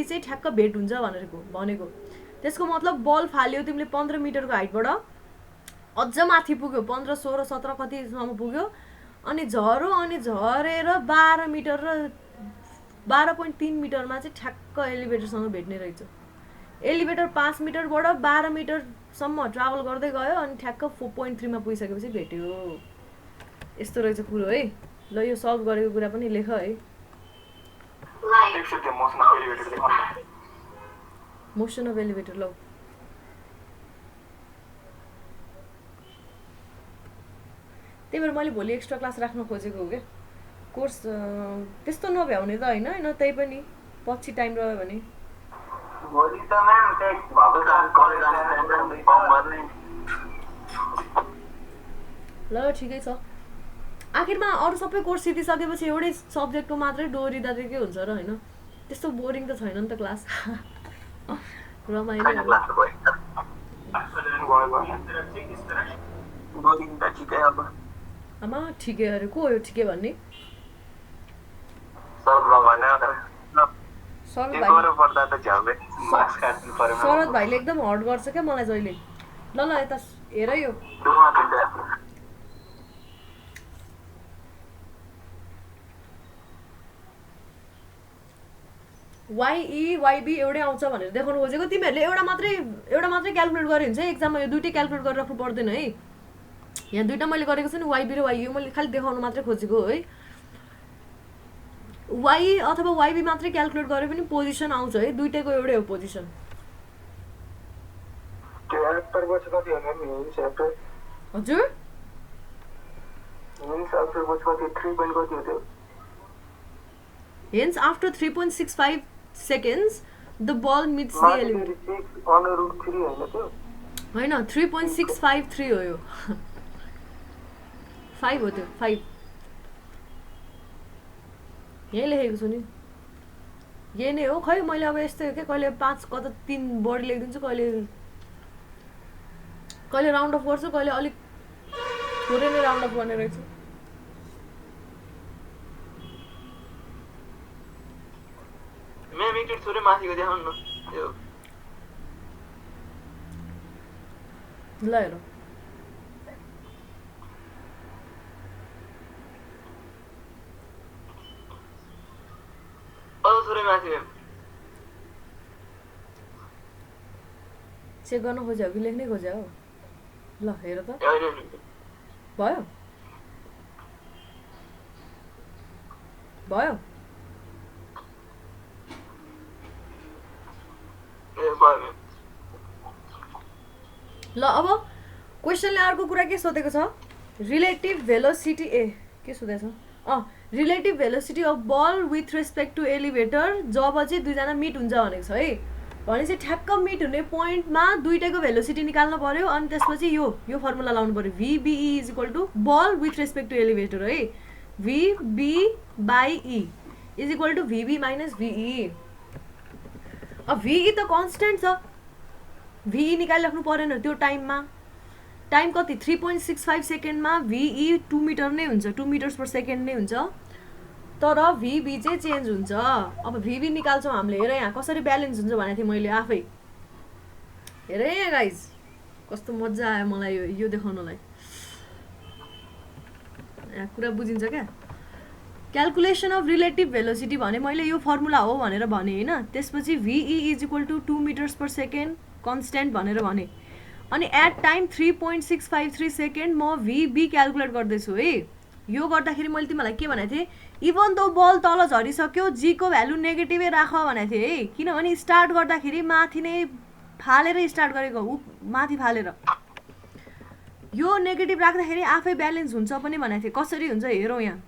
चाहिँ ठ्याक्क भेट हुन्छ भनेको त्यसको मतलब बल फाल्यो तिमीले 15 मिटरको हाइटबाट अझ माथि पुग्यो 15 16 17 कतिसम्म पुग्यो अनि झरो अनि झरेर 12 मिटर र 12.3 मिटरमा चाहिँ ठ्याक्क एलिभेटरसँग भेट्ने रहेछ एलिभेटर 5 मिटरबाट 12 मिटरसम्म ट्राभल गर्दै गयो अनि ठ्याक्क 4.3 मा पुगिसकेपछि भेट्यो यस्तो रहेछ कुरो है ल यो सल्भ गरेको कुरा पनि लेख है मोसन अफ एलिभेटर ल त्यही भएर मैले भोलि एक्स्ट्रा क्लास राख्न खोजेको हो क्या कोर्स त्यस्तो नभ्याउने त होइन न त्यही पनि पछि टाइम रह्यो भने भोलि त म्याम टेक्स्ट भएको छ कलेज जाने टाइम फर्म भर्ने ल ठिकै छ आखिरमा अरू सबै कोर्स सिकिसकेपछि एउटै सब्जेक्टको मात्रै डोरिँदा चाहिँ के हुन्छ र होइन त्यस्तो बोरिङ त छैन नि त क्लास रमाइलो क्लास भयो बोरिङ त ठिकै अब आमा ठिकै अरे को हो यो ठिकै भन्ने सर भने शरद त्यो भाइ गरे पर्दा त झ्याउले मार्क्स काट्नु पर्यो शरद भाइले एकदम हर्ट गर्छ क्या मलाई जहिले ल ल यता हेर यो दुःख दिन्छ वाइई वाइबी एउटै आउँछ भनेर देखाउनु खोजेको तिमीहरूले एउटा मात्रै क्यालकुलेट गरे हुन्छ है एक्जाममा यो दुइटै क्यालकुलेट गरेर राख्नु पर्दैन है यहाँ दुइटा मैले गरेको छु नि वाइबी र वाइयू मैले खालि देखाउनु मात्रै खोजेको हो है वाइ अथवा वाइबी मात्रै क्यालकुलेट गरे पनि पोजिसन आउँछ है दुइटैको एउटै हो पोजिसन त्यो एक्टर बच कति हो म्याम हिन्स एक्टर हजुर हिन्स एक्टर बच कति 3 पोइन्ट कति हो त्यो hence after 3.65 seconds the ball meets the elevator 6 on root 3 हैन त्यो हैन 3.653 हो यो 5 हो त्यो 5 यही लेखेको छु नि यही नै हो खै मैले अब यस्तै हो के कहिले 5 कता 3 बढी लेखिदिन्छु कहिले राउन्ड अफ गर्छु कहिले अलिक थोरै नै राउन्ड अफ गर्ने रहेछु म्याम एकचोटि थोरै माथिको देखाउनु न त्यो ल हेर अझ थोरै माथि म्याम चेक गर्न खोज्यो कि लेख्नै खोज्यो हो ल हेर त होइन भयो भयो ल अब क्वेसनले अर्को कुरा के सोधेको छ रिलेटिभ भेलोसिटी के सोधेछ relative velocity of ball with respect to elevator जब चाहिँ दुईजना मिट हुन्छ भनेको छ है भनेपछि ठ्याक्क मिट हुने पोइन्टमा दुईटैको भेलोसिटी निकाल्नु पर्यो अनि त्यसपछि यो फर्मुला लाउनु पर्यो VBE is equal to ball with respect to elevator है VB/E is equal to VB minus VE अब VE त कन्स्टेन्ट छ VE निकालिराख्नु परेन त्यो टाइममा टाइम कति 3.65 सेकेन्डमा VE 2 मिटर नै हुन्छ 2 मिटर्स पर सेकेन्ड नै हुन्छ तर VB चाहिँ चेन्ज हुन्छ अब VB निकाल्छौँ हामीले हेर यहाँ कसरी ब्यालेन्स हुन्छ भनेको थिएँ मैले आफै हेरे यहाँ गाइज कस्तो मजा आयो मलाई यो देखाउनलाई यहाँ कुरा बुझिन्छ क्या क्यालकुलेसन अफ रिलेटिभ भेलोसिटी भने मैले यो फर्मुला हो भनेर भने होइन त्यसपछि VE is equal to 2 metres per second constant भनेर भने अनि एट टाइम 3.653 सेकेन्ड म VB क्यालकुलेट गर्दैछु है यो गर्दाखेरि मैले तिमीलाई के भनेको थिएँ इभन दो बल तल झरिसक्यो G को भ्यालु नेगेटिभै राख भनेको थिएँ है किनभने स्टार्ट गर्दाखेरि माथि नै फालेर स्टार्ट गरेको माथि फालेर यो नेगेटिभ राख्दाखेरि आफै ब्यालेन्स हुन्छ पनि भनेको थिएँ कसरी हुन्छ हेरौँ यहाँ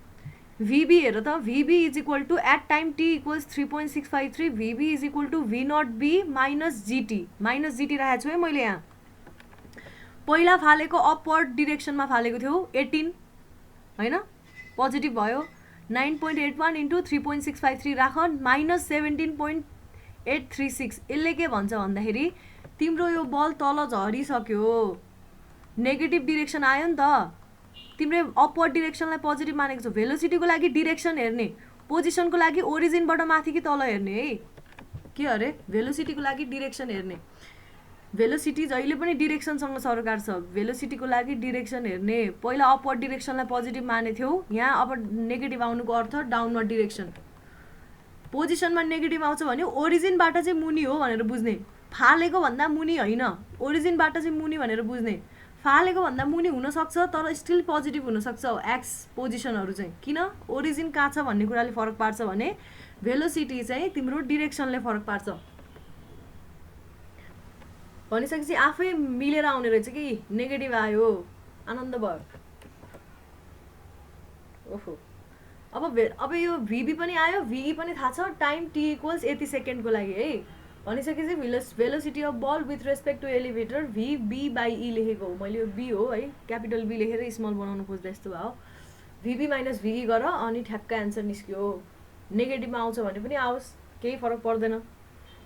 VB हेर त VB is equal to at time T equals 3.653 VB is equal to V0B minus GT राखेको छु है मैले यहाँ पहिला फालेको अपवर्ड डिरेक्सनमा फालेको थियो 18 होइन पोजिटिभ भयो 9.81 इन्टु 3.653 राख माइनस 17.836 यसले के भन्छ भन्दाखेरि तिम्रो यो बल तल झरिसक्यो नेगेटिभ डिरेक्सन आयो नि त तिम्रो अपवर्ड डिरेक्सनलाई पोजिटिभ मानेको छ भेलोसिटीको लागि डिरेक्सन हेर्ने पोजिसनको लागि ओरिजिनबाट माथि कि तल हेर्ने है के अरे भेलोसिटीको लागि डिरेक्सन हेर्ने भेलोसिटी जहिले पनि डिरेक्सनसँग सरकार छ भेलोसिटीको लागि डिरेक्सन हेर्ने पहिला अपवर्ड डिरेक्सनलाई पोजिटिभ माने थियौ यहाँ अब नेगेटिभ आउनुको अर्थ डाउनवर्ड डिरेक्सन पोजिसनमा नेगेटिभ आउँछ भने ओरिजिनबाट चाहिँ मुनि हो भनेर बुझ्ने फालेको भन्दा मुनि होइन ओरिजिनबाट चाहिँ मुनि भनेर बुझ्ने फालेको भन्दा मुनि हुनसक्छ तर स्टिल पोजिटिभ हुनसक्छ एक्स पोजिसनहरू चाहिँ किन ओरिजिन कहाँ छ भन्ने कुराले फरक पार्छ भने भेलोसिटी चाहिँ तिम्रो डिरेक्सनले फरक पार्छ भनिसकेपछि आफै मिलेर आउने रहेछ कि नेगेटिभ आयो आनन्द भयो ओहो अब यो VB पनि आयो VE पनि थाहा छ टाइम T इक्वल्स यति सेकेन्डको लागि है भनिसकेपछि velocity of ball with respect to elevator VB/E लेखेको हो मैले, यो बी हो है, क्यापिटल बी लेखेर स्मल बनाउनु खोज्दा यस्तो भयो। VB - VE गर अनि ठ्याक्क एन्सर निस्क्यो। नेगेटिभमा आउँछ भने पनि आओस्, केही फरक पर्दैन।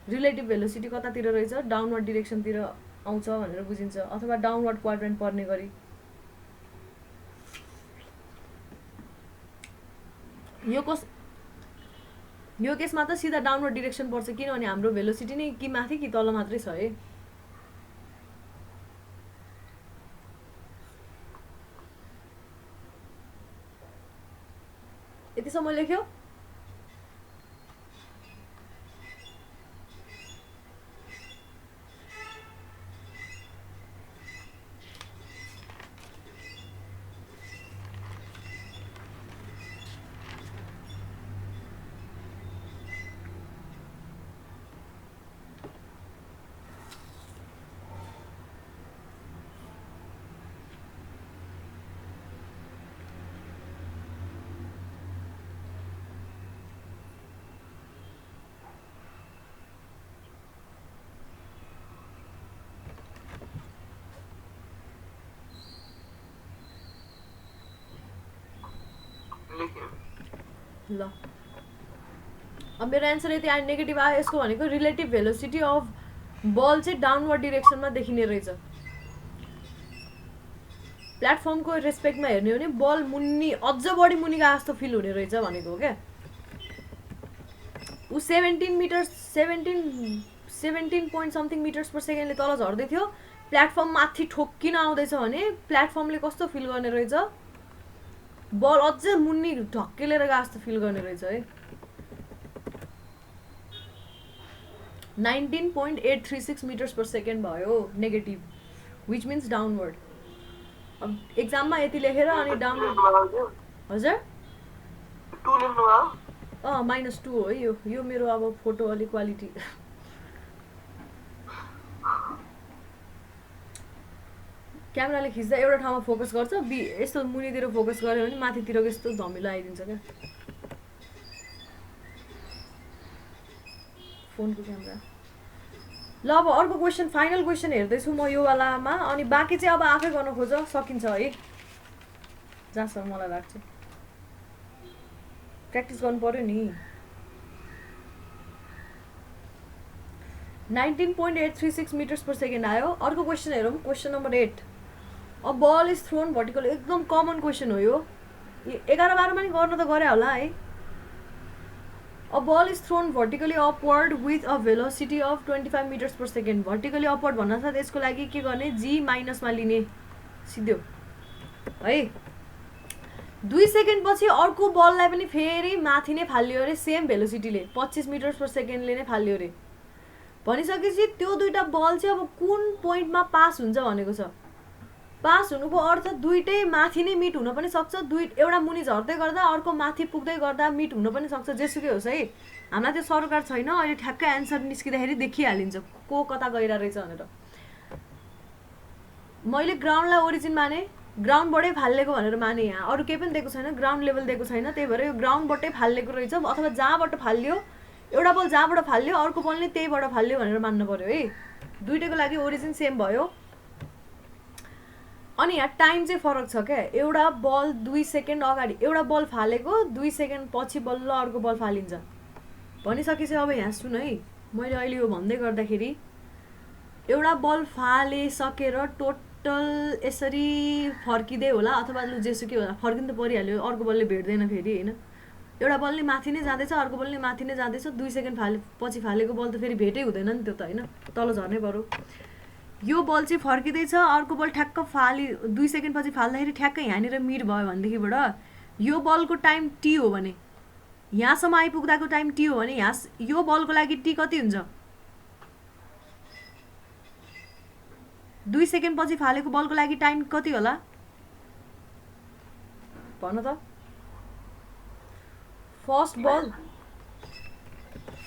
रिलेटिभ भेलोसिटी कतातिर रहेछ, डाउनवर्ड डिरेक्सनतिर आउँछ भनेर बुझिन्छ, अथवा डाउनवर्ड क्वाड्रेन्ट पर्ने गरी। यो केसमा त सिधा डाउनवर्ड डिरेक्सन पर्छ, किनभने हाम्रो भेलोसिटी नै कि माथि कि तल मात्रै छ है। यतिसम्म लेख्यो। ल अब मेरो एन्सर यति आयो, नेगेटिभ आयो। यसको भनेको रिलेटिभ भेलोसिटी अफ बल चाहिँ डाउनवर्ड डिरेक्सनमा देखिने रहेछ। प्लेटफर्मको रेस्पेक्टमा हेर्ने हो भने बल मुनि अझ बढी मुनि गए जस्तो फिल हुने रहेछ भनेको हो क्या। ऊ 17 पोइन्ट समथिङ मिटर्स पर सेकेन्डले तल झर्दै थियो, प्लेटफर्म माथि ठोक्किन आउँदैछ भने प्लेटफर्मले कस्तो फिल गर्ने रहेछ, बल अझ मुनि ढक्केलेर गए जस्तो फिल गर्ने रहेछ है। 19.836 मिटर्स पर सेकेन्ड भयो नेगेटिभ, विच मिन्स डाउनवर्ड। अब एक्जाममा यति लेखेर अनि डाउनवर्ड, हजुर -2 हो है यो मेरो अब फोटो अलिक क्वालिटी क्यामेराले खिच्दा एउटा ठाउँमा फोकस गर्छ, यस्तो मुनितिर फोकस गर्यो भने माथितिरको यस्तो धमिलो आइदिन्छ क्या फोनको क्यामेरा। ल अब अर्को क्वेसन, फाइनल क्वेसन हेर्दैछु म यो वालामा, अनि बाँकी चाहिँ अब आफै गर्न खोज, सकिन्छ है जहाँसम्म मलाई लाग्छ। प्र्याक्टिस गर्नु पर्यो नि। 19.836 मिटर्स पर सेकेन्ड आयो। अर्को क्वेसन हेरौँ, question number 8। A ball is thrown vertical, एकदम कमन क्वेसन हो यो, 11-12मा नि गर्न त गरे होला है। A ball is thrown vertically upward with a velocity of 25 metres per second. Vertically upward भन्न साथ यसको लागि के गर्ने, G माइनसमा लिने सिधो है। 2 सेकेन्ड पछि अर्को बललाई पनि फेरि माथि नै फाल्यो अरे, सेम भेलोसिटीले 25 मिटर्स पर सेकेन्डले नै फाल्यो अरे। भनिसकेपछि त्यो दुईटा बल चाहिँ अब कुन पोइन्टमा पास हुन्छ भनेको छ। पास हुनुको अर्थ दुईटै माथि नै मिट हुन पनि सक्छ, एउटा मुनि झर्दै गर्दा अर्को माथि पुग्दै गर्दा मिट हुन पनि सक्छ, जेसुकै होस् है। हामीलाई त्यो सरकार छैन, अहिले ठ्याक्कै एन्सर निस्किँदाखेरि देखिहालिन्छ को कता गइरहेको रहेछ भनेर। मैले ग्राउन्डलाई ओरिजिन माने, ग्राउन्डबाटै फालेको भनेर माने। यहाँ अरू केही पनि दिएको छैन, ग्राउन्ड लेभल दिएको छैन, त्यही भएर यो ग्राउन्डबाटै फालेको रहेछ, अथवा जहाँबाट फाल्यो, एउटा बल जहाँबाट फाल्यो अर्को बल नै त्यहीबाट फाल्यो भनेर मान्नु पर्यो है। दुईटैको लागि ओरिजिन सेम भयो। अनि यहाँ टाइम चाहिँ फरक छ क्या, एउटा बल 2 सेकेन्ड अगाडि, एउटा बल फालेको 2 सेकेन्ड पछि बल्ल अर्को बल फालिन्छ भनिसकेपछि अब यहाँ सुन है, मैले अहिले यो भन्दै गर्दाखेरि एउटा बल फालिसकेर टोटल यसरी फर्किँदै होला, अथवा लु जेसुकै होला फर्किनु त परिहाल्यो, अर्को बलले भेट्दैन फेरि होइन। एउटा बलले माथि नै जाँदैछ, अर्को बलले माथि नै जाँदैछ, 2 सेकेन्ड पछि फालेको बल त फेरि भेटै हुँदैन नि त्यो त होइन, तल झर्नै पर्यो। यो बल चाहिँ फर्किँदैछ, अर्को बल ठ्याक्क 2 सेकेन्ड पछि फाल्दाखेरि ठ्याक्कै यहाँनिर मिट भयो भनेदेखिबाट यो बलको टाइम टी हो भने, यहाँसम्म आइपुग्दाको टाइम टी हो भने यो बलको लागि टी कति हुन्छ? 2 सेकेन्ड पछि फालेको बलको लागि टाइम कति होला भन त?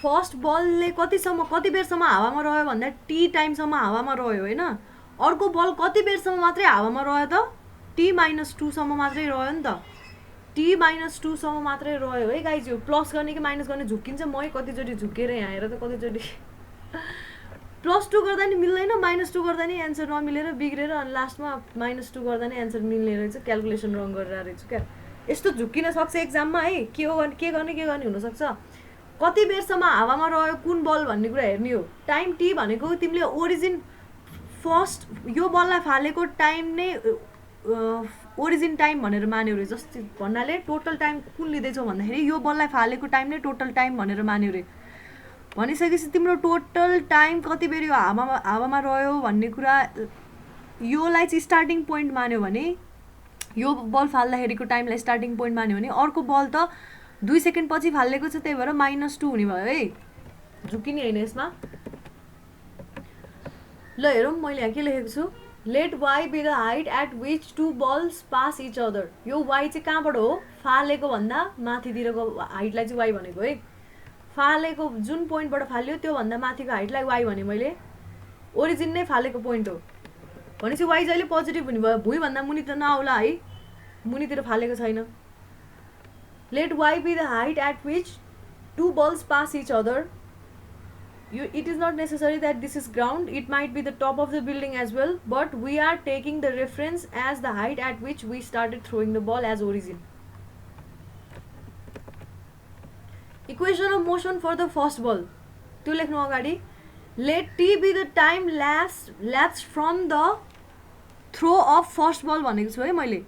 फर्स्ट बलले कति बेरसम्म हावामा रह्यो भन्दा टी टाइमसम्म हावामा रह्यो होइन। अर्को बल कति बेरसम्म मात्रै हावामा रह्यो त? T-2 सम्म मात्रै रह्यो नि त। T-2 सम्म मात्रै रह्यो है गाइज। यो प्लस गर्ने कि माइनस गर्ने झुक्किन्छ, मै कतिचोटि झुकेर यहाँ हेर त कतिचोटि +2 गर्दा नि मिल्दैन, -2 गर्दा नि एन्सर नमिलेर बिग्रेर अनि लास्टमा -2 गर्दा नि एन्सर मिल्ने रहेछ, क्यालकुलेसन रङ गरेर रहेछ क्या। यस्तो झुक्किन सक्छ एक्जाममा है, के गर्ने हुनसक्छ। कति बेरसम्म हावामा रह्यो कुन बल भन्ने कुरा हेर्ने हो। टाइम टी भनेको तिमीले ओरिजिन फर्स्ट यो बललाई फालेको टाइम नै ओरिजिन टाइम भनेर मान्यो रे। जस्तै भन्नाले टोटल टाइम कुन लिँदैछौ भन्दाखेरि यो बललाई फालेको टाइम नै टोटल टाइम भनेर मान्यो रे। भनिसकेपछि तिम्रो टोटल टाइम कति बेर यो हावामा रह्यो भन्ने कुरा योलाई चाहिँ स्टार्टिङ पोइन्ट मान्यो भने, यो बल फाल्दाखेरिको टाइमलाई स्टार्टिङ पोइन्ट मान्यो भने अर्को बल त 2 सेकेन्ड पछि फालेको छ, त्यही भएर -2 हुने भयो है। झुक्किने होइन यसमा। ल हेरौँ मैले यहाँ के लेखेको छु। Let Y be the height at which two balls pass each other. यो वाइ चाहिँ कहाँबाट हो, फालेको भन्दा माथितिरको हाइटलाई चाहिँ वाइ भनेको है। फालेको जुन पोइन्टबाट फाल्यो त्योभन्दा माथिको हाइटलाई वाइ भने मैले, ओरिजिन नै फालेको पोइन्ट हो भनेपछि वाइ जहिले पोजिटिभ हुने भयो। भुइँभन्दा मुनि त नआउला है, मुनितिर फालेको छैन। Let Y be the height at which two balls pass each other. It is not necessary that this is ground, it might be the top of the building as well, but we are taking the reference as the height at which we started throwing the ball as origin. Equation of motion for the first ball. त्यो लेख्नु अगाडि let t be the time lapsed from the throw of first ball भनेको छु है मैले।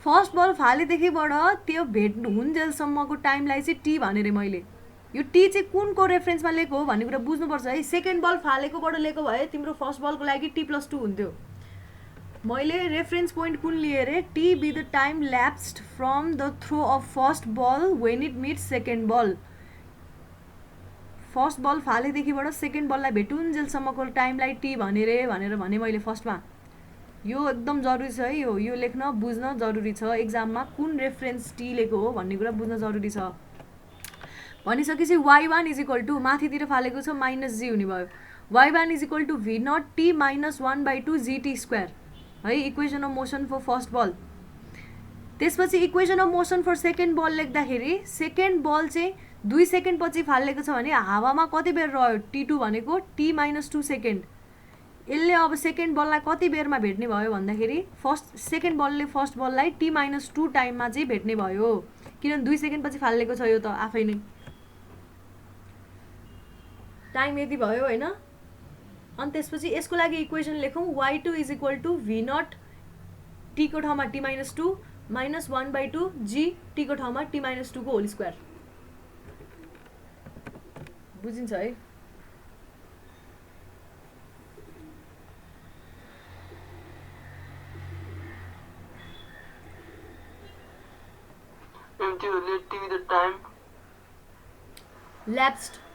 फर्स्ट बल फालेदेखिबाट त्यो भेट हुन्जेलसम्मको टाइमलाई चाहिँ टी भनेर मैले। यो टी चाहिँ कुनको रेफरेन्समा लिएको हो भन्ने कुरा बुझ्नुपर्छ है। सेकेन्ड बल फालेकोबाट लिएको भए तिम्रो फर्स्ट बलको लागि t+2 हुन्थ्यो। मैले रेफरेन्स पोइन्ट कुन लिएँ रे, t be the time lapsed from the throw of first ball when it meets second ball. First ball फालेदेखिबाट सेकेन्ड बललाई भेटुन्जेलसम्मको टाइमलाई टी भनेर भने मैले फर्स्टमा। यो एकदम जरुरी छ है, यो लेख्न बुझ्न जरुरी छ। एक्जाममा कुन रेफरेन्स टी लिएको हो भन्ने कुरा बुझ्न जरुरी छ। भनिसकेपछि y1 इज इक्वल टु माथितिर फालेको छ -g हुने भयो। y1 is equal to v0 t - 1/2 gt square है, equation of motion for first ball. त्यसपछि equation of motion for second ball लेख्दाखेरि सेकेन्ड बल चाहिँ 2 सेकेन्ड पछि फालेको छ भने हावामा कति बेर रह्यो, t2 भनेको t - 2 सेकेन्ड। यसले अब सेकेन्ड बललाई कति बेरमा भेट्ने भयो भन्दाखेरि सेकेन्ड बलले फर्स्ट बललाई t - 2 टाइममा चाहिँ भेट्ने भयो, किनभने 2 सेकेन्ड पछि फालेको छ यो त आफै नै। टाइम यति भयो होइन। अनि त्यसपछि यसको लागि इक्वेसन लेखौँ y2 is equal to v0 t को ठाउँमा t - 2 - 1/2 g t को ठाउँमा t - 2 को होल स्क्वायर। बुझिन्छ है। ल्याप्स्ड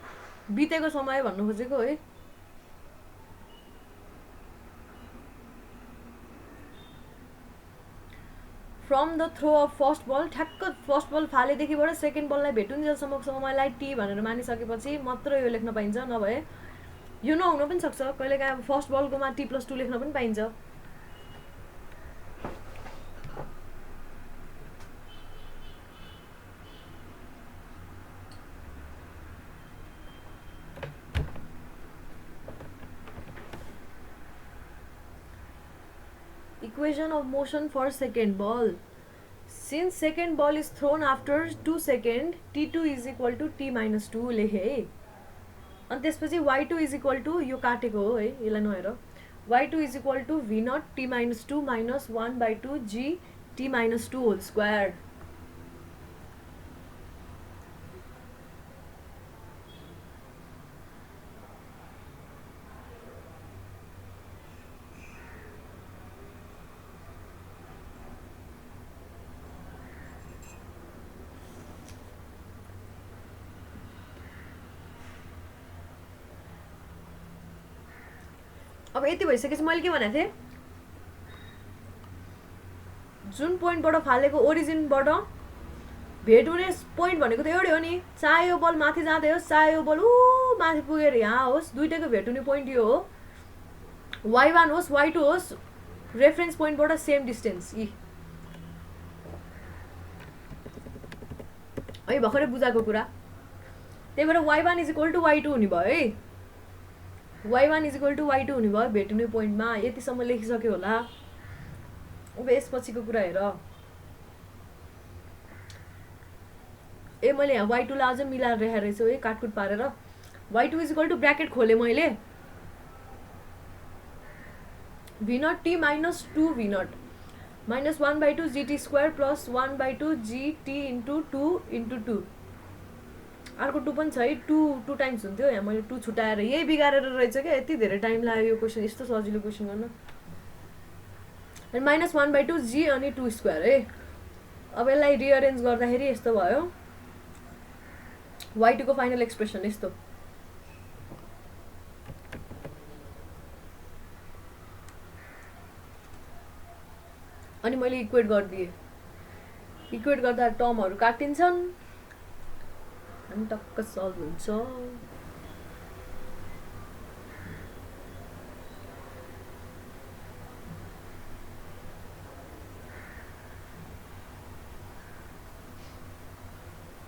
बितेको समय भन्नु खोजेको है। From the throw of first ball, ठ्याक्क फर्स्ट बल फालेदेखिबाट सेकेन्ड बललाई भेटुन्जेलसम्मको समयलाई टी भनेर मानिसकेपछि मात्र यो लेख्न पाइन्छ, नभए यो नहुन पनि सक्छ। कहिलेकाहीँ अब फर्स्ट बलकोमा t+2 लेख्न पनि पाइन्छ। Equation of motion for second ball. Since second ball is thrown after 2 seconds, t2 is equal to t - 2 लेखे है। अनि त्यसपछि y2 is equal to यो काटेको हो है, यसलाई नहेर। y2 is equal to v0 t - 2 - 1/2 g t - 2 whole square. अब यति भइसकेपछि मैले के भनेको थिएँ, जुन पोइन्टबाट फालेको ओरिजिनबाट भेट हुने पोइन्ट भनेको त एउटै हो नि। चाहे यो बल माथि जाँदै होस्, चाहे यो बल माथि पुगेर यहाँ होस्, दुइटैको भेट हुने पोइन्ट यो हो। y1 होस् y2 होस्, रेफरेन्स पोइन्टबाट सेम डिस्टेन्स यी है, भर्खरै बुझाएको कुरा। त्यही भएर y1 is equal to y2 हुने भयो है। y1 is equal to y2 हुने भयो भेट्ने पोइन्टमा। यतिसम्म लेखिसक्यो होला। अब यसपछिको कुरा हेर। ए मैले यहाँ y2 लाई अझै मिलाएर लेखेर रहेछु है काटकुट पारेर। y2 is equal to bracket खोलेँ मैले v0 t minus 2 v0 minus 1/2 gt square plus 1/2 gt into 2 into 2। अर्को 2 पनि छ है, 2 टाइम्स हुन्थ्यो, यहाँ मैले 2 छुट्याएर यही बिगारेर रहेछ क्या। यति धेरै टाइम लाग्यो यो क्वेसन, यस्तो सजिलो क्वेसन गर्न। अनि माइनस 1/2 जी अनि 2 स्क्वायर है। अब यसलाई रिअरेन्ज गर्दाखेरि यस्तो भयो। y2 को फाइनल एक्सप्रेसन यस्तो। अनि मैले इक्वेट गरिदिएँ। इक्वेट गर्दा टर्महरू काटिन्छन् अनि टक्क सल्भ हुन्छ।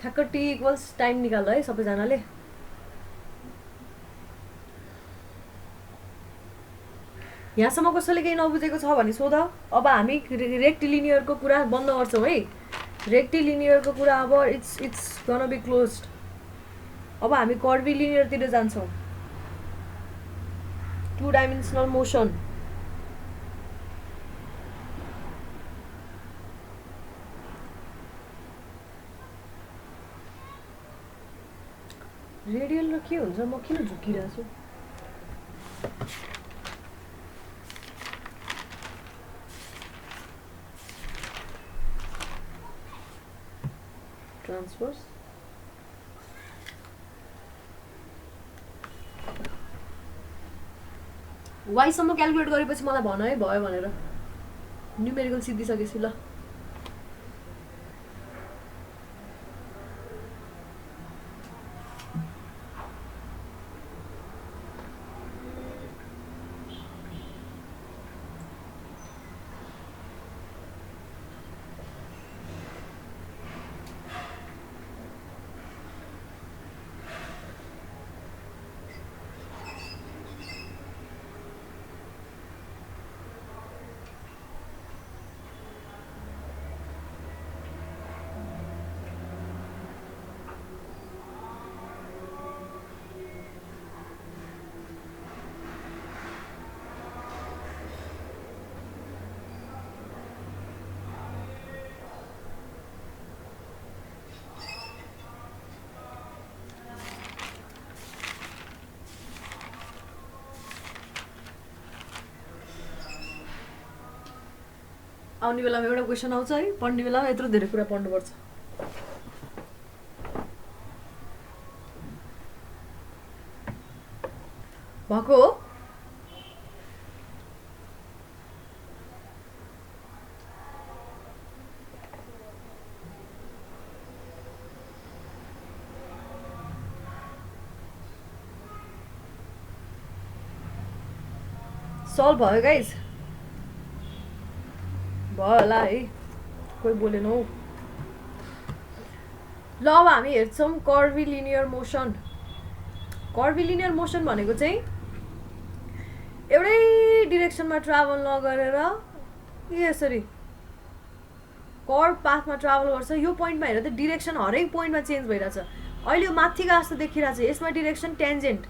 ठ्याक्क टी इक्वल्स टाइम निकाल है सबैजनाले। यहाँसम्म कसैले केही नबुझेको छ भने सोध। अब हामी रेक्टिलिनियरको कुरा बन्द गर्छौँ है। रेक्टिलिनियरको कुरा अब इट्स गन बी क्लोज्ड। अब हामी कर्भिलिनियरतिर जान्छौँ। 2 डाइमेन्सनल मोसन। रेडियल र के हुन्छ, म किन झुकिरहेको छु? ट्रान्सफर्स वाइसम्म क्यालकुलेट गरेपछि मलाई भन है भयो भनेर। न्युमेरिकल सिद्धिसकेपछि ल। आउने बेलामा एउटा क्वेसन आउँछ है, पढ्ने बेलामा यत्रो धेरै कुरा पढ्नुपर्छ। भएको हो सल्भ भयो गाइज? भयो होला है, कोही बोलेन हौ। ल अब हामी हेर्छौँ कर्भिलिनियर मोसन। कर्भिलिनियर मोसन भनेको चाहिँ एउटै डिरेक्सनमा ट्राभल नगरेर यसरी कर्भ पाथमा ट्राभल गर्छ। यो पोइन्टमा हेर त डिरेक्सन हरेक पोइन्टमा चेन्ज भइरहेछ। अहिले यो माथिका जस्तो देखिरहेछ, यसमा डिरेक्सन टेन्जेन्ट,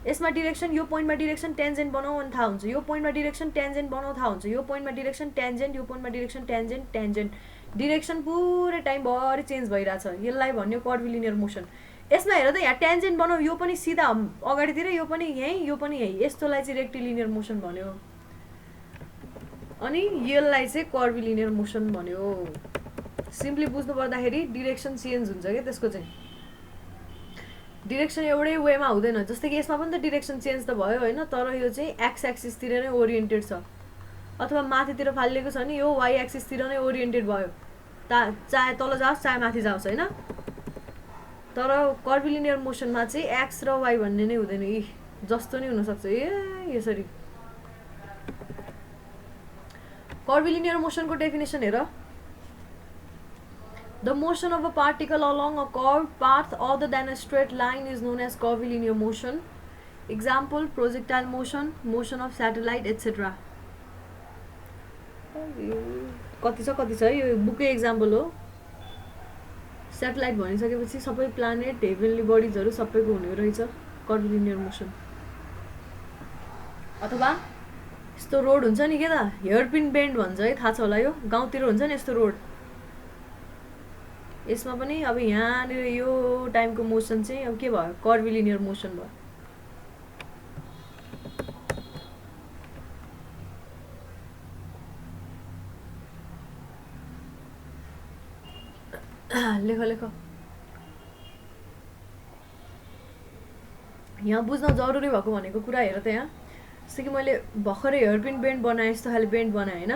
यसमा डिरेक्सन, यो पोइन्टमा डिरेक्सन टेन्जेन्ट बनाऊ भने थाहा हुन्छ, यो पोइन्टमा डिरेक्सन टेन्जेन्ट बनाऊ थाहा हुन्छ, यो पोइन्टमा डिरेक्सन टेन्जेन्ट, यो पोइन्टमा डिरेक्सन टेन्जेन्ट टेन्जेन्ट, डिरेक्सन पुरै टाइमभरि चेन्ज भइरहेछ। यसलाई भन्यो कर्भिलिनियर मोसन। यसमा हेर त यहाँ टेन्जेन्ट बनाऊ, यो पनि सिधा अगाडितिर, यो पनि यहीँ, यो पनि यहीँ, यस्तोलाई चाहिँ रेक्टिलिनियर मोसन भन्यो। अनि यसलाई चाहिँ कर्भिलिनियर मोसन भन्यो। सिम्पली बुझ्नु पर्दाखेरि डिरेक्सन चेन्ज हुन्छ क्या त्यसको चाहिँ। डिरेक्सन एउटै वेमा हुँदैन। जस्तै कि यसमा पनि त डिरेक्सन चेन्ज त भयो होइन, तर यो चाहिँ एक्स एक्सिसतिर नै ओरिएन्टेड छ, अथवा माथितिर फालिएको छ नि यो वाइ एक्सिसतिर नै ओरिएन्टेड भयो। चाहे तल जाओस् चाहे माथि जाओस् होइन। तर कर्भिलिनियर मोसनमा चाहिँ एक्स र वाइ भन्ने नै हुँदैन, यी जस्तो नै हुनसक्छ। ए यसरी कर्भिलिनियर मोसनको डेफिनेसन हेर। The motion of a particle along a curved path other than a straight line is known as curvilinear motion. Example projectile motion, motion of satellite etcetera. कति छ है यो बुकै इक्जाम्पल हो। स्याटेलाइट भनिसकेपछि सबै प्लानेट हेभेनली बडिजहरू सबैको हुने रहेछ कर्भिलिनियर मोसन। अथवा यस्तो रोड हुन्छ नि के त, हेयरपिन बेन्ड भन्छ है, थाहा छ होला यो, गाउँतिर हुन्छ नि यस्तो रोड। यसमा पनि अब यहाँनिर यो टाइमको मोसन चाहिँ अब के भयो, कर्भिलिनियर मोसन भयो। लेख लेख। यहाँ बुझ्न जरुरी भएको भनेको कुरा हेर त, यहाँ जस्तो कि मैले भर्खरै हेयरपिन बेन्ड बनाएँ, यस्तो खाले बेन्ड बनाएँ होइन।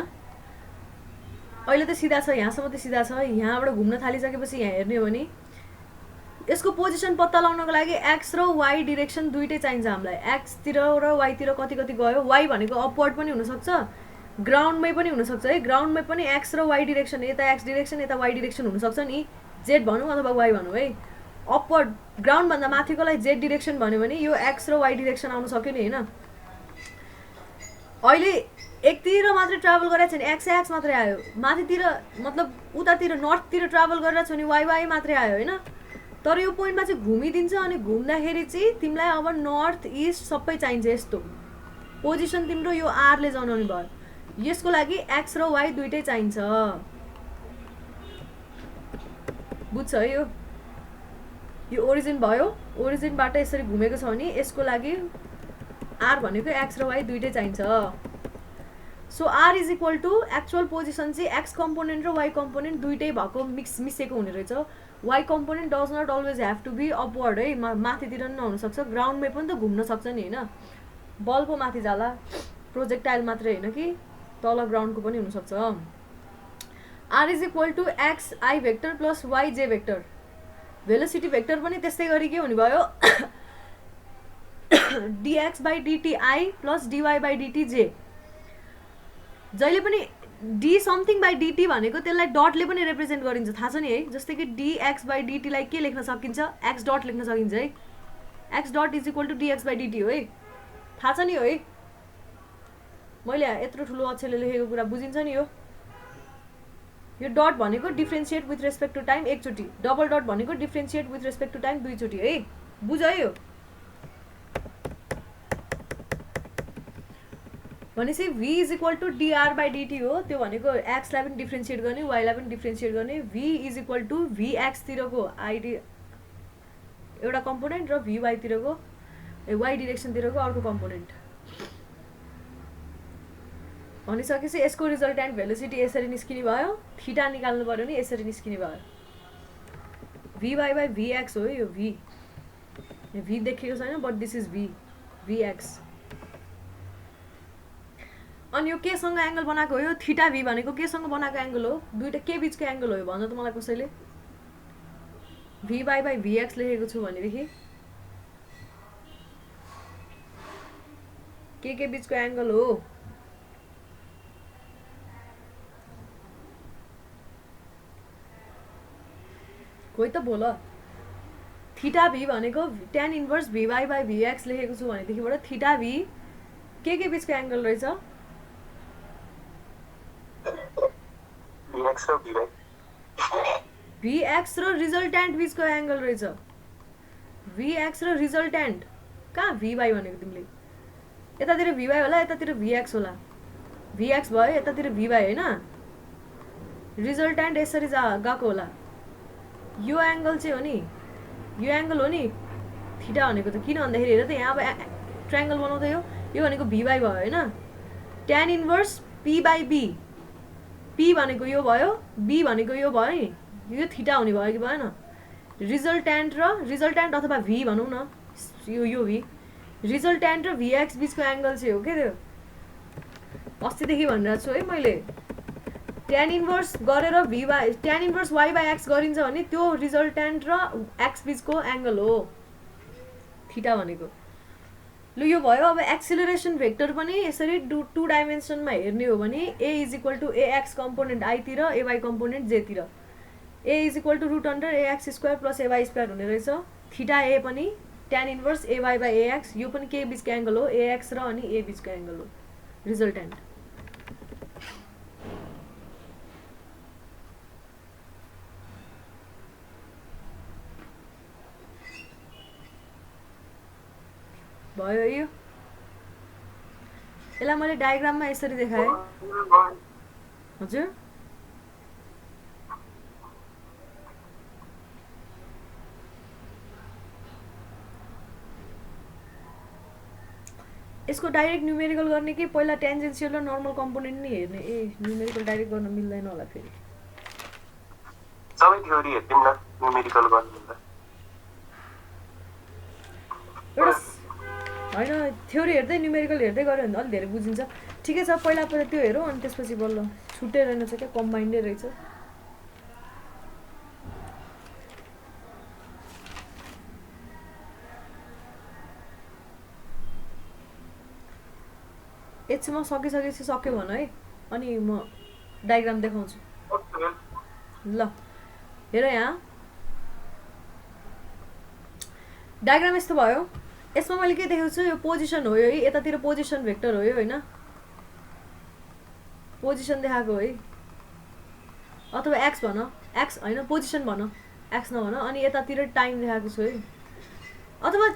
अहिले त सिधा छ, यहाँसम्म त सिधा छ। यहाँबाट घुम्न थालिसकेपछि यहाँ हेर्ने हो भने यसको पोजिसन पत्ता लगाउनको लागि एक्स र वाई डिरेक्सन दुइटै चाहिन्छ हामीलाई। एक्सतिर र वाईतिर कति कति गयो। वाई भनेको अपवर्ड पनि हुनसक्छ, ग्राउन्डमै पनि हुनसक्छ है। ग्राउन्डमै पनि एक्स र वाई डिरेक्सन, यता एक्स डिरेक्सन यता वाई डिरेक्सन हुनसक्छ नि, जेड भनौँ अथवा वाई भनौँ है। अपवर्ड ग्राउन्डभन्दा माथिकोलाई जेड डिरेक्सन भन्यो भने यो एक्स र वाई डिरेक्सन आउनु सक्यो नि होइन। अहिले एकतिर मात्रै ट्राभल गरेको छ नि एक्स एक्स मात्रै आयो, माथितिर मतलब उतातिर नर्थतिर ट्राभल गरेर छ नि वाई वाई मात्रै आयो होइन। तर यो पोइन्टमा चाहिँ घुमिदिन्छ अनि घुम्दाखेरि चाहिँ तिमीलाई अब नर्थ इस्ट सबै चाहिन्छ। यस्तो पोजिसन तिम्रो यो आरले जनाउने भयो। यसको लागि एक्स र वाई दुइटै चाहिन्छ, बुझ्छ है। यो ओरिजिन भयो, ओरिजिनबाट यसरी घुमेको छ भने यसको लागि आर भनेको एक्स र वाई दुइटै चाहिन्छ। So R is equal to actual position चाहिँ एक्स कम्पोनेन्ट र वाई कम्पोनेन्ट दुइटै भएको मिसेको हुने रहेछ। Y component does not always have to be upward है, माथितिर पनि नहुनसक्छ, ग्राउन्डमै पनि त घुम्न सक्छ नि होइन। बल पो माथि जाला, प्रोजेक्टाइल मात्रै होइन कि तल ग्राउन्डको पनि हुनसक्छ। R is equal to X I vector plus Y J vector. Velocity vector पनि त्यस्तै गरी के हुने भयो, dx by dt I plus dy by dt j। जहिले पनि d समथिङ बाई dt भनेको त्यसलाई डटले पनि रिप्रेजेन्ट गरिन्छ, थाहा छ नि है। जस्तै कि dx by dt लाई के लेख्न सकिन्छ, x डट लेख्न सकिन्छ है। x dot is equal to dx by dt हो है, थाहा छ नि हो है। मैले यत्रो ठुलो अक्षरले लेखेको कुरा बुझिन्छ नि। यो डट भनेको differentiate with respect to time एकचोटि, डबल डट भनेको differentiate with respect to time दुईचोटि है, बुझ है। यो भनेपछि v is equal to dr by dt हो। त्यो भनेको x लाई पनि डिफ्रेन्सिएट गर्ने, y लाई पनि डिफ्रेन्सिएट गर्ने। v is equal to vx तिरको आइडी एउटा कम्पोनेन्ट र vy तिरको y डिरेक्सन तिरको अर्को कम्पोनेन्ट। भनिसकेपछि यसको रिजल्टेन्ट भेलोसिटी यसरी निस्किने भयो, थीटा निकाल्नु पर्यो नि यसरी निस्किने भयो। vy बाई vx हो यो v, v देखेको छैन बट दिस इज vx। अनि यो केसँग एंगल बनाएको हो, यो थीटा v भनेको केसँग बनाएको एंगल हो, दुईटा के बीचको एंगल हो भन्न त मलाई कसैले। vy बाई vx लेखेको छु भनेदेखि के बीचको एंगल हो, कोही त बोल। थीटा v भनेको tan inverse vy by vx लेखेको छु भनेदेखिबाट थीटा v के बीचको एंगल रहेछ, vx र रिजल्टेन्ट बीचको एंगल रहेछ। vx र रिजल्टेन्ट कहाँ vy भनेको तिमीले, यतातिर vy होला यतातिर vx होला, vx भयो यतातिर vy हैन, रिजल्टेन्ट यसरी गएको होला। यो एंगल चाहिँ हो नि, यो एंगल हो नि थीटा भनेको त। किन भन्दाखेरि हेर त यहाँ अब ट्रायंगल बनाउँदै यो भनेको vy भयो हैन, tan inverse p by b, p भनेको यो भयो, b भनेको यो भयो नि, यो थीटा हुने भयो कि भएन। रिजल्टेन्ट र रिजल्टेन्ट अथवा v भनौँ न, यो v रिजल्टेन्ट र vx बीचको एंगल चाहिँ हो के त्यो। अस्तिदेखि भनिरहेको छु है मैले, tan इन्भर्स गरेर tan inverse y by x गरिन्छ भने त्यो रिजल्टेन्ट र x बीचको एंगल हो थीटा भनेको। ल यो भयो। अब एक्सिलरेसन भेक्टर पनि यसरी टु डाइमेन्सनमा हेर्ने हो भने a is equal to ax component i तिर, ay कम्पोनेन्ट j तिर। a is equal to root under ax square plus ay square हुने रहेछ। थीटा a पनि tan इन्भर्स ay/ax यो पनि के बीचको एंगल हो ax र अनि a बीचको एंगल हो रिजल्टेन्ट भयो यो यसलाई मैले डायग्राममा यसरी देखाएँ हजुर यसको डाइरेक्ट न्यूमेरिकल गर्ने कि पहिला टेन्जेन्शियल र नर्मल कम्पोनेन्ट नै हेर्ने ए न्यूमेरिकल डाइरेक्ट गर्न मिल्दैन होला फेरि सबै थ्योरी हेर्दिम न न्यूमेरिकल गर्नु होइन थ्योरी हेर्दै न्यूमेरिकल हेर्दै गऱ्यो भने अलिक धेरै बुझिन्छ ठिकै छ पहिला त्यो हेरौँ अनि त्यसपछि बल्ल छुट्टै रहेनछ क्या कम्बाइन्डै रहेछ एकछिनमा सकिसकेपछि सक्यो भन है अनि म डायग्राम देखाउँछु ल हेर यहाँ डायग्राम यस्तो भयो यसमा मैले के देखाएको छु यो पोजिसन हो यो यतातिर पोजिसन भेक्टर हो यो होइन पोजिसन देखाएको है अथवा एक्स भन एक्स होइन पोजिसन भन एक्स नभन अनि यतातिर टाइम देखाएको छु है अथवा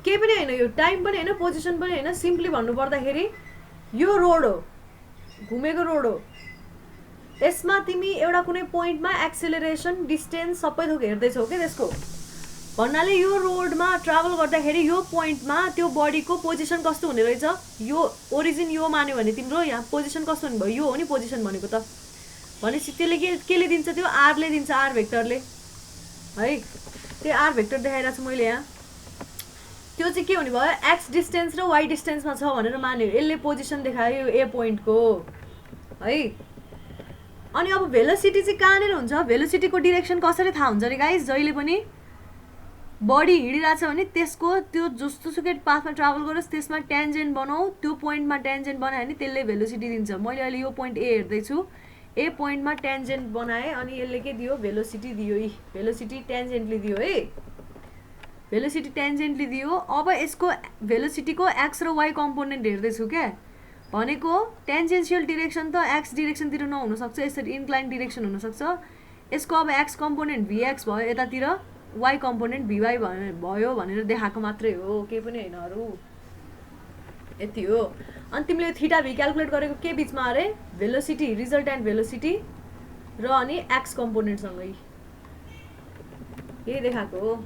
केही पनि होइन यो टाइम पनि होइन पोजिसन पनि होइन सिम्पली भन्नुपर्दाखेरि यो रोड हो घुमेको रोड हो यसमा तिमी एउटा कुनै पोइन्टमा एक्सेलरेसन डिस्टेन्स सबै थोक हेर्दैछौ के त्यसको भन्नाले यो रोडमा ट्राभल गर्दाखेरि यो पोइन्टमा त्यो बडीको पोजिसन कस्तो हुने रहेछ यो ओरिजिन यो मान्यो भने तिम्रो यहाँ पोजिसन कस्तो हुने भयो यो हो नि पोजिसन भनेको त भनेपछि त्यसले केले दिन्छ त्यो आरले दिन्छ आर भेक्टरले है त्यो आर भेक्टर देखाइरहेको छु मैले यहाँ त्यो चाहिँ के हुने भयो एक्स डिस्टेन्स र वाइ डिस्टेन्समा छ भनेर मान्यो यसले पोजिसन देखायो यो ए पोइन्टको है अनि अब भेलोसिटी चाहिँ कहाँनिर हुन्छ भेलोसिटीको डिरेक्सन कसरी थाहा हुन्छ अरे गाइस जहिले पनि बडी हिँडिरहेछ भने त्यसको त्यो जस्तोसुकै पाथमा ट्राभल गरोस् त्यसमा ट्यान्जेन्ट बनाऊ त्यो पोइन्टमा ट्यान्जेन्ट बनायो भने त्यसले भेलोसिटी दिन्छ मैले अहिले यो पोइन्ट ए हेर्दैछु ए पोइन्टमा ट्यान्जेन्ट बनाएँ अनि यसले के दियो भेलोसिटी दियो भेलोसिटी ट्यान्जेन्टली दियो है भेलोसिटी ट्यान्जेन्टली दियो अब यसको भेलोसिटीको एक्स र वाइ कम्पोनेन्ट हेर्दैछु क्या भनेको ट्यान्जेन्सियल डिरेक्सन त एक्स डिरेक्सनतिर नहुनसक्छ यसरी इन्क्लाइन डिरेक्सन हुनसक्छ यसको अब एक्स कम्पोनेन्ट भिएक्स भयो यतातिर वाइ कम्पोनेन्ट भिवाई भयो भनेर देखाएको मात्रै हो केही पनि होइन अरू यति हो अनि तिमीले थीटा भी क्यालकुलेट गरेको के बिचमा अरे भेलोसिटी रिजल्टेन्ट भेलोसिटी र अनि एक्स कम्पोनेन्टसँगै यही देखाएको हो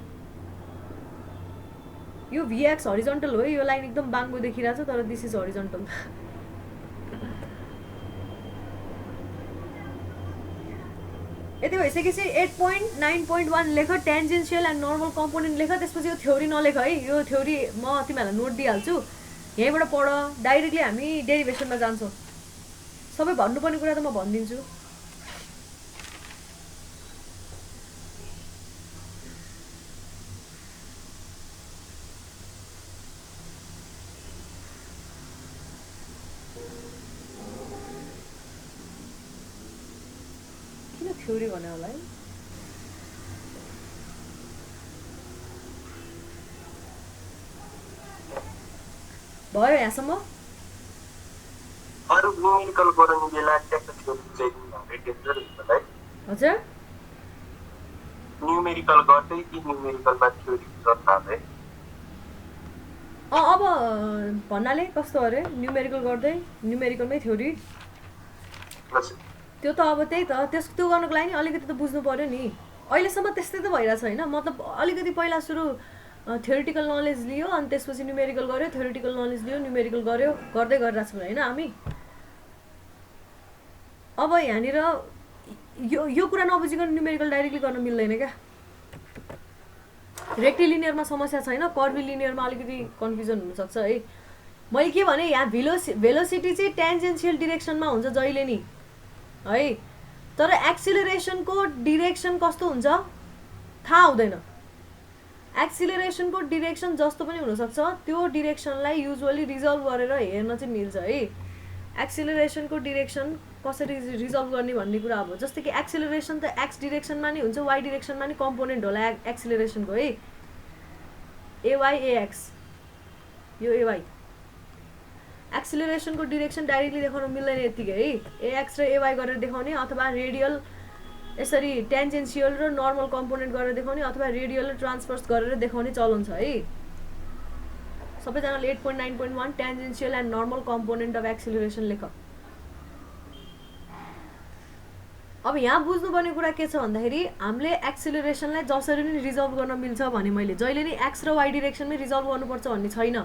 यो भिएक्स हरिजन्टल हो यो लाइन एकदम बाङ्गो देखिरहेको छ तर दिस इज हरिजन्टल यति भइसकेपछि 8.9.1 लेख टेन्जेन्सियल एन्ड नर्मल कम्पोनेन्ट लेख त्यसपछि यो थ्योरी नलेख है यो थ्योरी म तिमीहरूलाई नोट दिइहाल्छु यहीँबाट पढ डाइरेक्टली हामी डेरिभेसनमा जान्छौँ सबै भन्नुपर्ने कुरा त म भनिदिन्छु थ्योरी भने होला है भयो यहाँसम्म अरु न्यूमेरिकल गराउने बेला ट्याक्क थ्योरी चाहिँ डेन्जर हुन्छ है हजुर न्यूमेरिकल गर्दै कि न्यूमेरिकलमा थ्योरी गर्दा है अब भन्नाले कस्तो अरे न्यूमेरिकल गर्दै न्यूमेरिकलमै थ्योरी त्यो त अब त्यही त त्यो गर्नुको लागि नि अलिकति त बुझ्नु पर्यो नि अहिलेसम्म त्यस्तै त भइरहेछ होइन मतलब अलिकति पहिला सुरु थ्योरिटिकल नलेज लियो अनि त्यसपछि न्यूमेरिकल गर्यो थ्योरिटिकल नलेज लियो न्यूमेरिकल गर्यो गर्दै गरिरहेको छौँ होइन हामी अब यहाँनिर यो कुरा नबुझिकन न्यूमेरिकल डाइरेक्टली गर्न मिल्दैन क्या रेक्टिलिनियरमा समस्या छैन कर्भिलिनियरमा अलिकति कन्फ्युजन हुनसक्छ है मैले के भने यहाँ भेलोसिटी चाहिँ ट्यान्जेन्सियल डिरेक्सनमा हुन्छ जहिले नि है तर एक्सिलरेसनको डिरेक्सन कस्तो हुन्छ थाहा हुँदैन एक्सिलरेसनको डिरेक्सन जस्तो पनि हुनसक्छ त्यो डिरेक्सनलाई युजुअली रिजल्भ गरेर हेर्न चाहिँ मिल्छ है एक्सिलरेसनको डिरेक्सन कसरी रिजल्भ गर्ने भन्ने कुरा अब जस्तै कि एक्सिलरेसन त एक्स डिरेक्सनमा नि हुन्छ वाइ डिरेक्सनमा नि कम्पोनेन्ट होला एक्सिलरेसनको है एवाई एएक्स, यो एवाई एक्सिलरेसनको डिरेक्सन डाइरेक्टली देखाउन मिल्दैन यतिकै है। एएक्स र एवाई गरेर देखाउने अथवा रेडियल यसरी टेन्जेन्सियल र नर्मल कम्पोनेन्ट गरेर देखाउने अथवा रेडियल र ट्रान्सफर्स गरेर देखाउने चलन छ है। सबैजनाले 8.9.1 tangential and normal component of acceleration लेख। अब यहाँ बुझ्नुपर्ने कुरा के छ भन्दाखेरि हामीले एक्सिलरेसनलाई जसरी पनि रिजल्भ गर्न मिल्छ भने मैले जहिले नि एक्स र वाई डिरेक्सनमै रिजल्भ गर्नुपर्छ भन्ने छैन।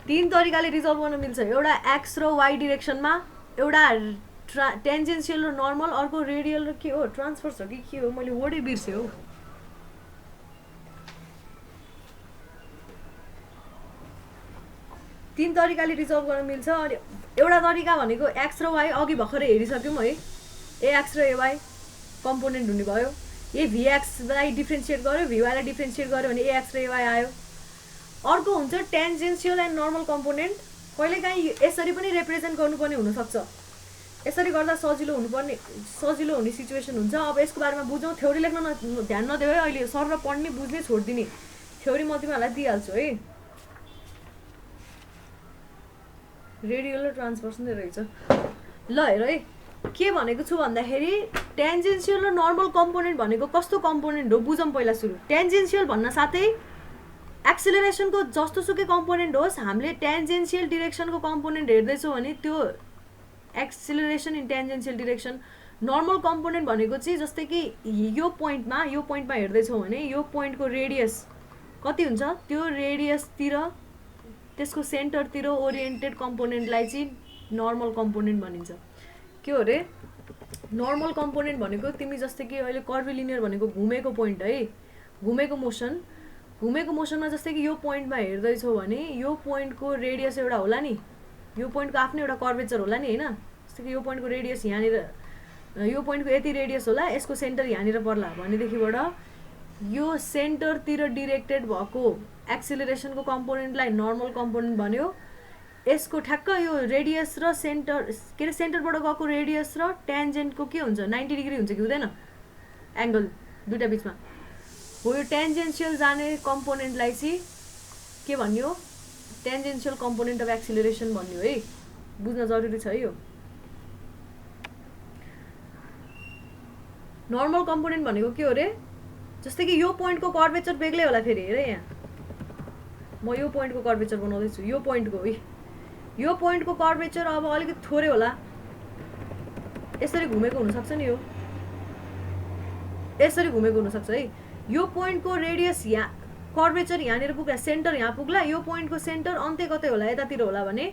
3 तरिकाले रिजल्भ गर्न मिल्छ। एउटा एक्स र वाई डिरेक्सनमा, एउटा टेन्जेन्सियल र नर्मल, अर्को रेडियल र के हो ट्रान्सफर्स हो कि के हो मैले वर्डै बिर्सेँ हौ। तीन तरिकाले रिजल्भ गर्न मिल्छ। अनि एउटा तरिका भनेको एक्स र वाई अघि भर्खरै हेरिसक्यौँ है, एएक्स र एवाई कम्पोनेन्ट हुने भयो। ए भिएक्सलाई डिफ्रेन्सिएट गर्यो, भिवाईलाई डिफ्रेन्सिएट गर्यो भने एएक्स र एवाई आयो। अर्को हुन्छ टेन्जेन्सियल एन्ड नर्मल कम्पोनेन्ट। कहिलेकाहीँ यसरी पनि रिप्रेजेन्ट गर्नुपर्ने हुनसक्छ, यसरी गर्दा सजिलो हुने सिचुएसन हुन्छ। अब यसको बारेमा बुझौँ। थ्योरी लेख्न ध्यान नदेऊ है, अहिले सर र पढ्ने बुझ्ने छोडिदिने। थ्योरी म तिमीहरूलाई दिइहाल्छु है। रेडियल र ट्रान्सफर्स नै रहेछ। ल हेर है के भनेको छु भन्दाखेरि टेन्जेन्सियल र नर्मल कम्पोनेन्ट भनेको कस्तो कम्पोनेन्ट हो बुझौँ पहिला सुरु। टेन्जेन्सियल भन्न साथै एक्सिलरेसनको जस्तोसुकै कम्पोनेन्ट होस्, हामीले टेन्जेन्सियल डिरेक्सनको कम्पोनेन्ट हेर्दैछौँ भने त्यो acceleration in tangential direction. Normal component भनेको चाहिँ जस्तै कि यो पोइन्टमा हेर्दैछौँ भने यो पोइन्टको रेडियस कति हुन्छ, त्यो रेडियसतिर त्यसको सेन्टरतिर ओरिएन्टेड कम्पोनेन्टलाई चाहिँ नर्मल कम्पोनेन्ट भनिन्छ। के हो अरे नर्मल कम्पोनेन्ट भनेको तिमी जस्तै कि अहिले कर्भिलिनियर भनेको घुमेको पोइन्ट है, घुमेको मोसनमा जस्तै कि यो पोइन्टमा हेर्दैछौ भने यो पोइन्टको रेडियस एउटा होला नि, यो पोइन्टको आफ्नै एउटा कर्वेचर होला नि हैन। जस्तै कि यो पोइन्टको रेडियस यहाँनिर, यो पोइन्टको यति रेडियस होला, यसको सेन्टर यहाँनिर पर्ला भनेदेखिबाट यो सेन्टरतिर डिरेक्टेड भएको एक्सिलरेसनको कम्पोनेन्टलाई नर्मल कम्पोनेन्ट भन्यो। यसको ठ्याक्क यो रेडियस र सेन्टरबाट गएको रेडियस र ट्यान्जेन्टको के हुन्छ 90 डिग्री हुन्छ कि हुँदैन एङ्गल दुईटा बिचमा हो। यो टेन्जेन्सियल जाने कम्पोनेन्टलाई चाहिँ के भन्यो, टेन्जेन्सियल कम्पोनेन्ट अफ एक्सिलरेसन भन्यो है। बुझ्न जरुरी छ है यो। नर्मल कम्पोनेन्ट भनेको के हो रे, जस्तै कि यो पोइन्टको कर्वेचर बेग्लै होला। फेरि हेर यहाँ म यो पोइन्टको कर्वेचर बनाउँदैछु, यो पोइन्टको कर्वेचर अब अलिकति थोरै होला, यसरी घुमेको हुनसक्छ नि, यो यसरी घुमेको हुनसक्छ है। यो पोइन्टको रेडियस यहाँ कर्वेचर यहाँनिर पुग्ला, सेन्टर यहाँ पुग्ला, यो पोइन्टको सेन्टर अन्त्य कतै होला, यतातिर होला भने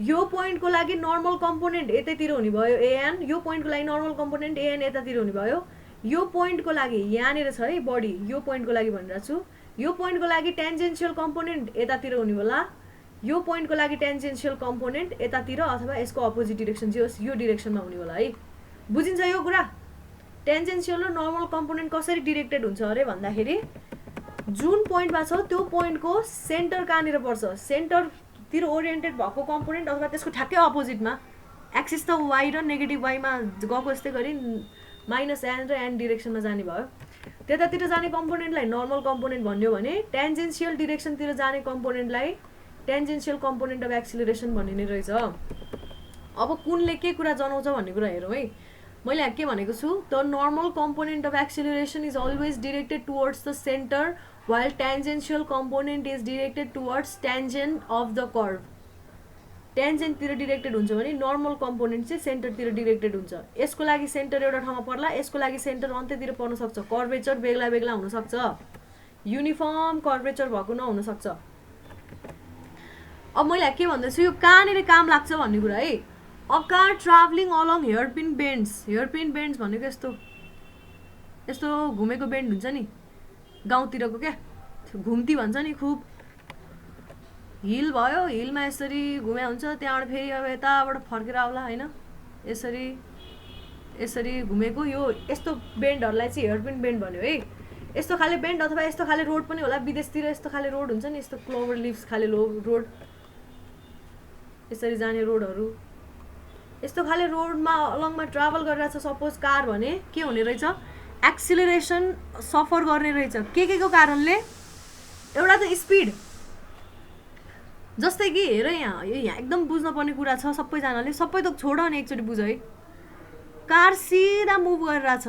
यो पोइन्टको लागि नर्मल कम्पोनेन्ट यतैतिर हुने भयो एएन, यो पोइन्टको लागि नर्मल कम्पोनेन्ट एएन यतातिर हुने भयो। यो पोइन्टको लागि यहाँनिर छ है बडी, यो पोइन्टको लागि भनिरहेको छु, यो पोइन्टको लागि टेन्जेन्सियल कम्पोनेन्ट यतातिर हुने होला, यो पोइन्टको लागि टेन्जेन्सियल कम्पोनेन्ट यतातिर अथवा यसको अपोजिट डिरेक्सन जे होस् यो डिरेक्सनमा हुने होला है। बुझिन्छ यो कुरा। टेन्जेन्सियल र नर्मल कम्पोनेन्ट कसरी डिरेक्टेड हुन्छ अरे भन्दाखेरि जुन पोइन्टमा छ त्यो पोइन्टको सेन्टर कहाँनिर पर्छ, सेन्टरतिर ओरिएन्टेड भएको कम्पोनेन्ट अथवा त्यसको ठ्याक्कै अपोजिटमा, एक्सिस त वाई र नेगेटिभ वाईमा गएको यस्तै गरी माइनस एन र एन डिरेक्सनमा जाने भयो, त्यतातिर जाने कम्पोनेन्टलाई नर्मल कम्पोनेन्ट भन्यो भने टेन्जेन्सियल डिरेक्सनतिर जाने कम्पोनेन्टलाई टेन्जेन्सियल कम्पोनेन्ट अफ एक्सिलरेसन भनिने रहेछ। अब कुनले के कुरा जनाउँछ भन्ने कुरा हेरौँ है। मैले यहाँ के भनेको छु, the normal component of acceleration is always directed towards the centre while tangential component is directed towards tangent of the curve। Tangent तिर डिरेक्टेड हुन्छ भने नर्मल कम्पोनेन्ट चाहिँ सेन्टरतिर डिरेक्टेड हुन्छ। यसको लागि सेन्टर एउटा ठाउँमा पर्ला, यसको लागि सेन्टर अन्त्यतिर पर्न सक्छ, कर्वेचर बेग्ला बेग्ला हुन सक्छ, युनिफर्म कर्वेचर भएको नहुन सक्छ। अब मैले के भन्दैछु, यो कहाँनिर काम लाग्छ भन्ने कुरा है। A car travelling along hairpin bends भनेको यस्तो घुमेको बेन्ड हुन्छ नि गाउँतिरको, क्या घुम्ती भन्छ नि, खुब हिल भयो, हिलमा यसरी घुमे हुन्छ, त्यहाँबाट फेरि अब यताबाट फर्केर आउला होइन, यसरी घुमेको यो यस्तो बेन्डहरूलाई चाहिँ हेयरपिन बेन्ड भन्यो है। यस्तो खाले बेन्ड अथवा यस्तो खाले रोड पनि होला, विदेशतिर यस्तो खाले रोड हुन्छ नि, यस्तो क्लोभर लिभ्स खाले रोड, यसरी जाने रोडहरू, यस्तो खाले रोडमा अलङमा ट्राभल गरिरहेछ सपोज कार भने के हुने रहेछ, एक्सिलरेसन सफर गर्ने रहेछ। के को कारणले, एउटा त स्पिड, जस्तै कि हेर यहाँ एकदम बुझ्न पर्ने कुरा छ सबैजनाले, सबै त छोड न एकचोटि बुझ है। कार सिधा मुभ गरिरहेछ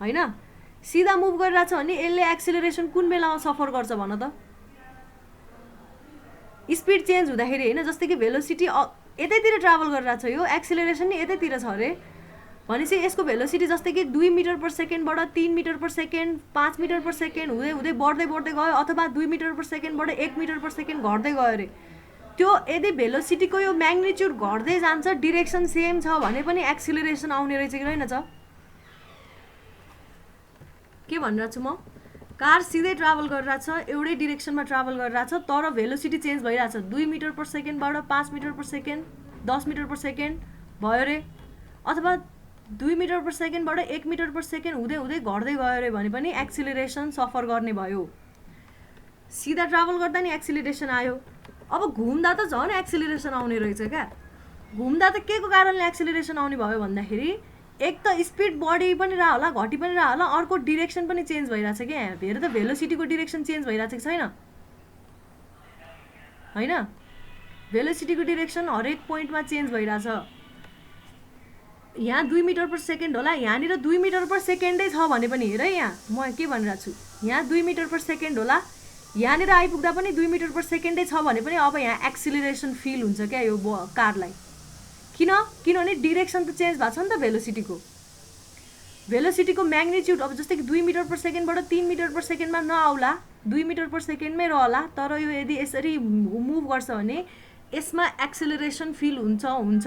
होइन, सिधा मुभ गरिरहेछ भने यसले एक्सिलरेसन कुन बेलामा सफर गर्छ भन त? स्पिड चेन्ज हुँदाखेरि होइन, जस्तै कि भेलोसिटी यतैतिर ट्राभल गरिरहेछ, यो एक्सिलरेसन नि यतैतिर छ अरे भनेपछि यसको भेलोसिटी जस्तै कि 2 मिटर पर सेकेन्डबाट 3 metre per second 5 metre per second हुँदै हुँदै बढ्दै बढ्दै गयो, अथवा 2 मिटर पर सेकेन्डबाट 1 मिटर पर सेकेन्ड घट्दै गयो अरे। त्यो यदि भेलोसिटीको यो म्याग्निट्युड घट्दै जान्छ, डिरेक्सन सेम छ भने पनि एक्सिलरेसन आउने रहेछ कि रहेनछ? के भनिरहेको छु म? कार सिधै ट्राभल गरिरहेछ, एउटै डिरेक्सनमा ट्राभल गरिरहेछ, तर भेलोसिटी चेन्ज भइरहेछ। 2 मिटर पर सेकेन्डबाट 5 metre per second 10 metre per second भयो अरे, अथवा 2 मिटर पर सेकेन्डबाट 1 मिटर पर सेकेन्ड हुँदै हुँदै घट्दै गयो अरे भने पनि एक्सिलरेसन सफर गर्ने भयो। सिधा ट्राभल गर्दा नि एक्सिलरेसन आयो, अब घुम्दा त झन् एक्सिलरेसन आउने रहेछ क्या। घुम्दा त के को कारणले एक्सिलरेसन आउने भयो भन्दाखेरि एक त स्पिड बढी पनि रह होला घटी पनि रह होला, अर्को डिरेक्सन पनि चेन्ज भइरहेछ क्या। यहाँ हेर त भेलोसिटीको डिरेक्सन चेन्ज भइरहेछ कि छैन होइन? भेलोसिटीको डिरेक्सन हरेक पोइन्टमा चेन्ज भइरहेछ। यहाँ 2 मिटर पर सेकेन्ड होला, यहाँनिर 2 मिटर पर सेकेन्डै छ भने पनि हेर यहाँ म के भनिरहेको छु, यहाँ 2 मिटर पर सेकेन्ड होला, यहाँनिर आइपुग्दा पनि 2 मिटर पर सेकेन्डै छ भने पनि अब यहाँ एक्सिलरेसन फिल हुन्छ क्या यो कारलाई। किनभने डिरेक्सन त चेन्ज भएको छ नि त भेलोसिटीको। भेलोसिटीको म्याग्निट्युड अब जस्तै कि 2 मिटर पर सेकेन्डबाट 3 मिटर पर सेकेन्डमा नआउला, 2 मिटर पर सेकेन्डमै रहला, तर यो यदि यसरी मुभ गर्छ भने यसमा एक्सिलरेसन फिल हुन्छ।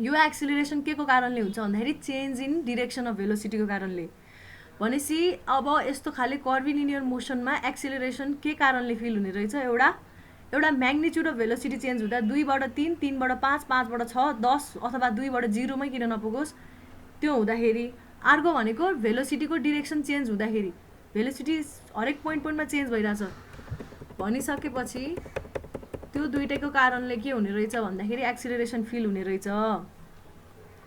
यो एक्सिलरेसन के को कारणले हुन्छ भन्दाखेरि चेन्ज इन डिरेक्सन अफ भेलोसिटीको कारणले। भनेपछि अब यस्तो खाले कर्भिलिनियर मोसनमा एक्सिलरेसन के कारणले फिल हुने रहेछ? एउटा म्याग्निट्युड अफ भेलोसिटी चेन्ज हुँदा 2 बाट 3 3 बाट 5 5 बाट 6 10 अथवा 2 बाट 0 मै किन नपुगोस् त्यो हुँदाखेरि। अर्को भनेको भेलोसिटीको डिरेक्सन चेन्ज हुँदाखेरि, भेलोसिटी हरेक पोइन्टमा चेन्ज भइरहेछ भनिसकेपछि त्यो दुईटैको कारणले के हुने रहेछ भन्दाखेरि एक्सिलरेसन फिल हुने रहेछ।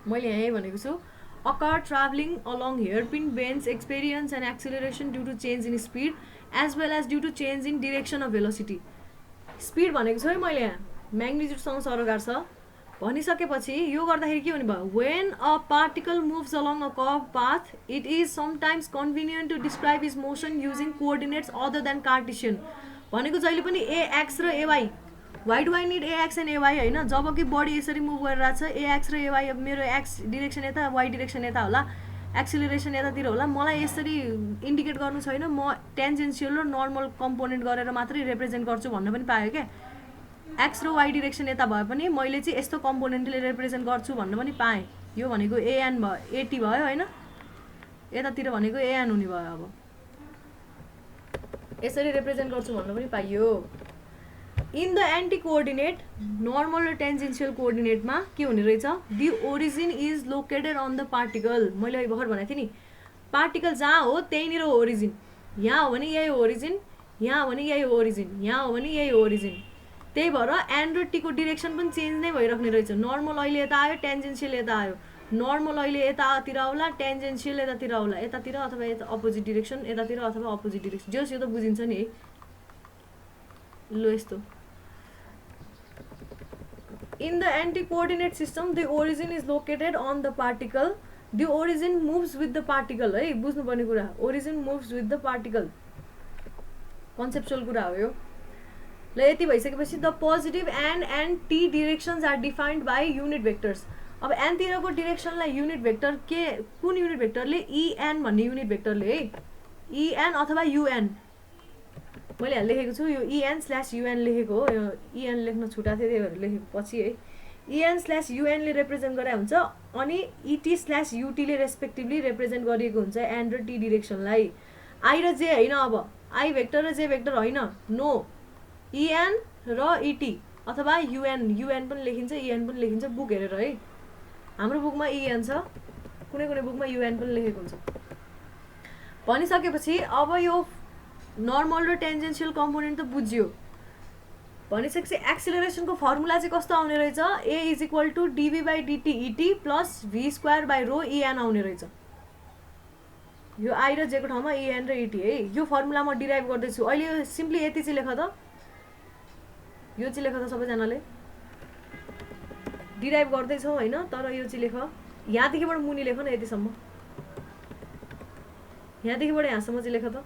मैले यही भनेको छु, a car traveling along hairpin bends experience an acceleration due to change in speed as well as due to change in direction of velocity। Speed भनेको छु है मैले, यहाँ म्याग्निट्युडसँग सरोकार छ भनिसकेपछि यो गर्दाखेरि के हुने भयो? when a particle moves along a curved path it is sometimes convenient to describe its motion using coordinates other than Cartesian। भनेको जहिले पनि ax र ay, why do I need ax and ay हैन? जब कि बडी यसरी मुभ गरिरहेछ, ax र ay, अब मेरो x डिरेक्सन यता y डिरेक्सन यता होला, एक्सिलरेसन यतातिर होला, मलाई यसरी इन्डिकेट गर्नु छैन, म टेन्जेन्सियल र नर्मल कम्पोनेन्ट गरेर मात्रै रिप्रेजेन्ट गर्छु भन्न पनि पायो क्या। एक्स र वाई डिरेक्सन यता भए पनि मैले चाहिँ यस्तो कम्पोनेन्टले रिप्रेजेन्ट गर्छु भन्न पनि पाएँ। यो भनेको एएन भयो, एटी भयो होइन, यतातिर भनेको एएन हुने भयो। अब यसरी रिप्रेजेन्ट गर्छु भन्न पनि पाइयो। In the NT coordinate normal र टेन्जेन्सियल कोअर्डिनेटमा के हुने रहेछ? The origin is located on the particle. मैले अहिले भर्खर भनेको थिएँ नि, पार्टिकल जहाँ हो त्यहीँनिर हो ओरिजिन। यहाँ हो भने यही हो ओरिजिन, यहाँ हो भने यही हो ओरिजिन, यहाँ हो भने यही हो ओरिजिन। त्यही भएर एन र टीको डिरेक्सन पनि चेन्ज नै भइराख्ने रहेछ। नर्मल अहिले यता आयो, टेन्जेन्सियल यता आयो, नर्मल अहिले यतातिर आउला, टेन्जेन्सियल यतातिर आउला, यतातिर अथवा यता अपोजिट डिरेक्सन, यतातिर अथवा अपोजिट डिरेक्सन, जस यो त बुझिन्छ नि है। लो यस्तो in the anti-coordinate system the origin is located on the particle, the origin moves with the particle है, बुझ्नु पर्ने कुरा, origin moves with the particle, conceptual कुरा हो यो। ल यति भइसकेपछि the positive and t directions are defined by unit vectors। अब n तिरको डिरेक्सनलाई युनिट भेक्टर के कुन युनिट भेक्टरले? en भन्ने युनिट भेक्टरले है, en अथवा un, मैले यहाँ लेखेको छु यो en/un लेखेको हो, यो en लेख्न छुटा थियो त्यही भएर लेखेपछि है। en/un ले रिप्रेजेन्ट गरे हुन्छ, अनि et/ut ले रेस्पेक्टिभली रिप्रेजेन्ट गरिएको हुन्छ एन र टी डिरेक्सनलाई। आई र जे होइन, अब आई भेक्टर र जे भेक्टर होइन, नो, en र et अथवा un पनि लेखिन्छ, en पनि लेखिन्छ, बुक हेरेर है। हाम्रो बुकमा en छ, कुनै कुनै बुकमा un पनि लेखेको हुन्छ। भनिसकेपछि अब यो नर्मल र टेन्जेन्सियल कम्पोनेन्ट त बुझ्यो। भनिसकेपछि एक्सिलरेसनको फर्मुला चाहिँ कस्तो आउने रहेछ? a = dv/dt et + v² / ρ en आउने रहेछ। यो आई र जेको ठाउँमा एएन र इटी है। यो फर्मुला म डिराइभ गर्दैछु अहिले। सिम्पली यति चाहिँ लेख त, यो चाहिँ लेख त सबैजनाले। डिराइभ गर्दैछौ होइन, तर यो चाहिँ लेख। यहाँदेखिबाट मुनि लेख न यतिसम्म, यहाँदेखिबाट यहाँसम्म चाहिँ लेख त।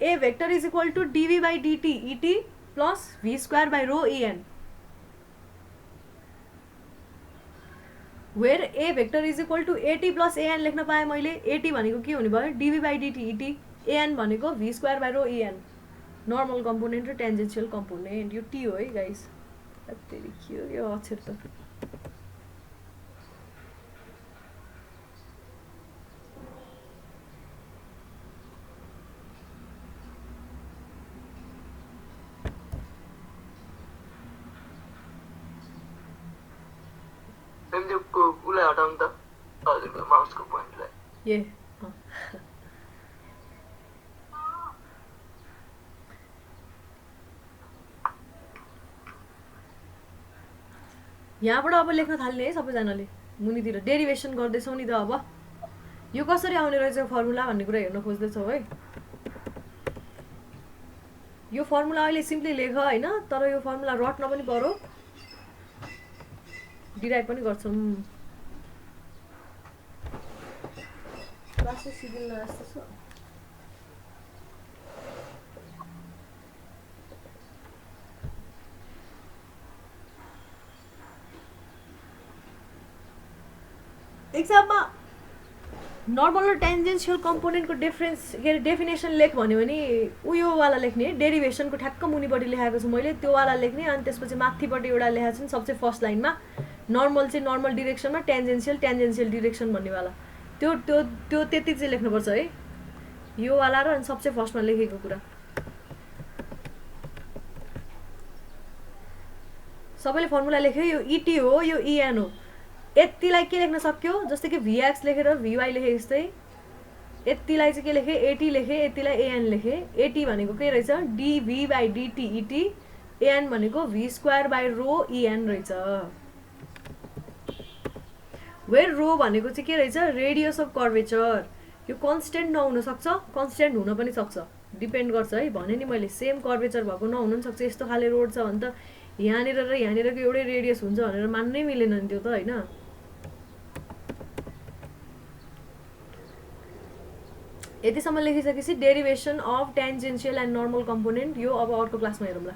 A vector is equal to DV by DT ET plus V square by rho EN, where a vector is equal to AT plus AN लेख्न पाएँ मैले। एटी भनेको के हुने भयो, डिभी बाई डिटी इटी, एएन भनेको V square by rho EN, normal component र टेन्जेन्सियल कम्पोनेन्ट। यो टी हो है गाइस। त्यही के हो यो अक्षर त। त्यो उसलाई हटाउनु त, हजुरको माउसको पोइन्टलाई। ए यहाँबाट अब लेख्न थाल्ने है सबैजनाले। मुनितिर डेरिभेसन गर्दैछौँ नि त। अब यो कसरी आउने रहेछ फर्मुला भन्ने कुरा हेर्न खोज्दैछौँ है। यो फर्मुला अहिले सिम्पली लेख होइन, तर यो फर्मुला रट्न पनि पर्यो, डिराइभ पनि गर्छौँ। क्लासै सिडिल नजस्तो छ। एक्जाममा नर्मल र टेन्जेन्सियल कम्पोनेन्टको डिफरेन्स के अरे डेफिनेसन लेख भन्यो भने उयोवाला लेख्ने, डेरिभेसनको ठ्याक्क मुनिपट्टि लेखाएको छु मैले त्योवाला लेख्ने। अनि त्यसपछि माथिपट्टि एउटा लेखाएको छु सबसे फर्स्ट लाइनमा, नर्मल चाहिँ नर्मल डिरेक्सनमा, टेन्जेन्सियल टेन्जेन्सियल डिरेक्सन भन्नेवाला। त्यो त्यो त्यो त्यति चाहिँ लेख्नुपर्छ है, योवाला र अनि सबसे फर्स्टमा लेखेको कुरा। सबैले फर्मुला लेख्यो, यो इटी हो, यो इएन हो। यतिलाई के लेख्न सक्यो, जस्तै कि भिएक्स लेखेर भिवाई लेखे जस्तै। यतिलाई चाहिँ के लेखेँ, एटी लेखेँ, यतिलाई एएन लेखेँ। एटी भनेको के रहेछ, डिभी बाई डिटी इटी, एएन भनेको V square by rho en रहेछ। वेयर रो भनेको चाहिँ के रहेछ, रेडियस अफ कर्वेचर। यो कन्सटेन्ट नहुन सक्छ, कन्सटेन्ट हुन पनि सक्छ, डिपेन्ड गर्छ है। भने नि मैले सेम कर्वेचर भएको नहुन पनि सक्छ। यस्तो खाले रोड छ भने त यहाँनिर र यहाँनिरको एउटै रेडियस हुन्छ भनेर मान्नै मिलेन नि त्यो त होइन। यतिसम्म लेखिसकेपछि derivation of tangential and normal component, यो अब अर्को क्लासमा हेरौँला।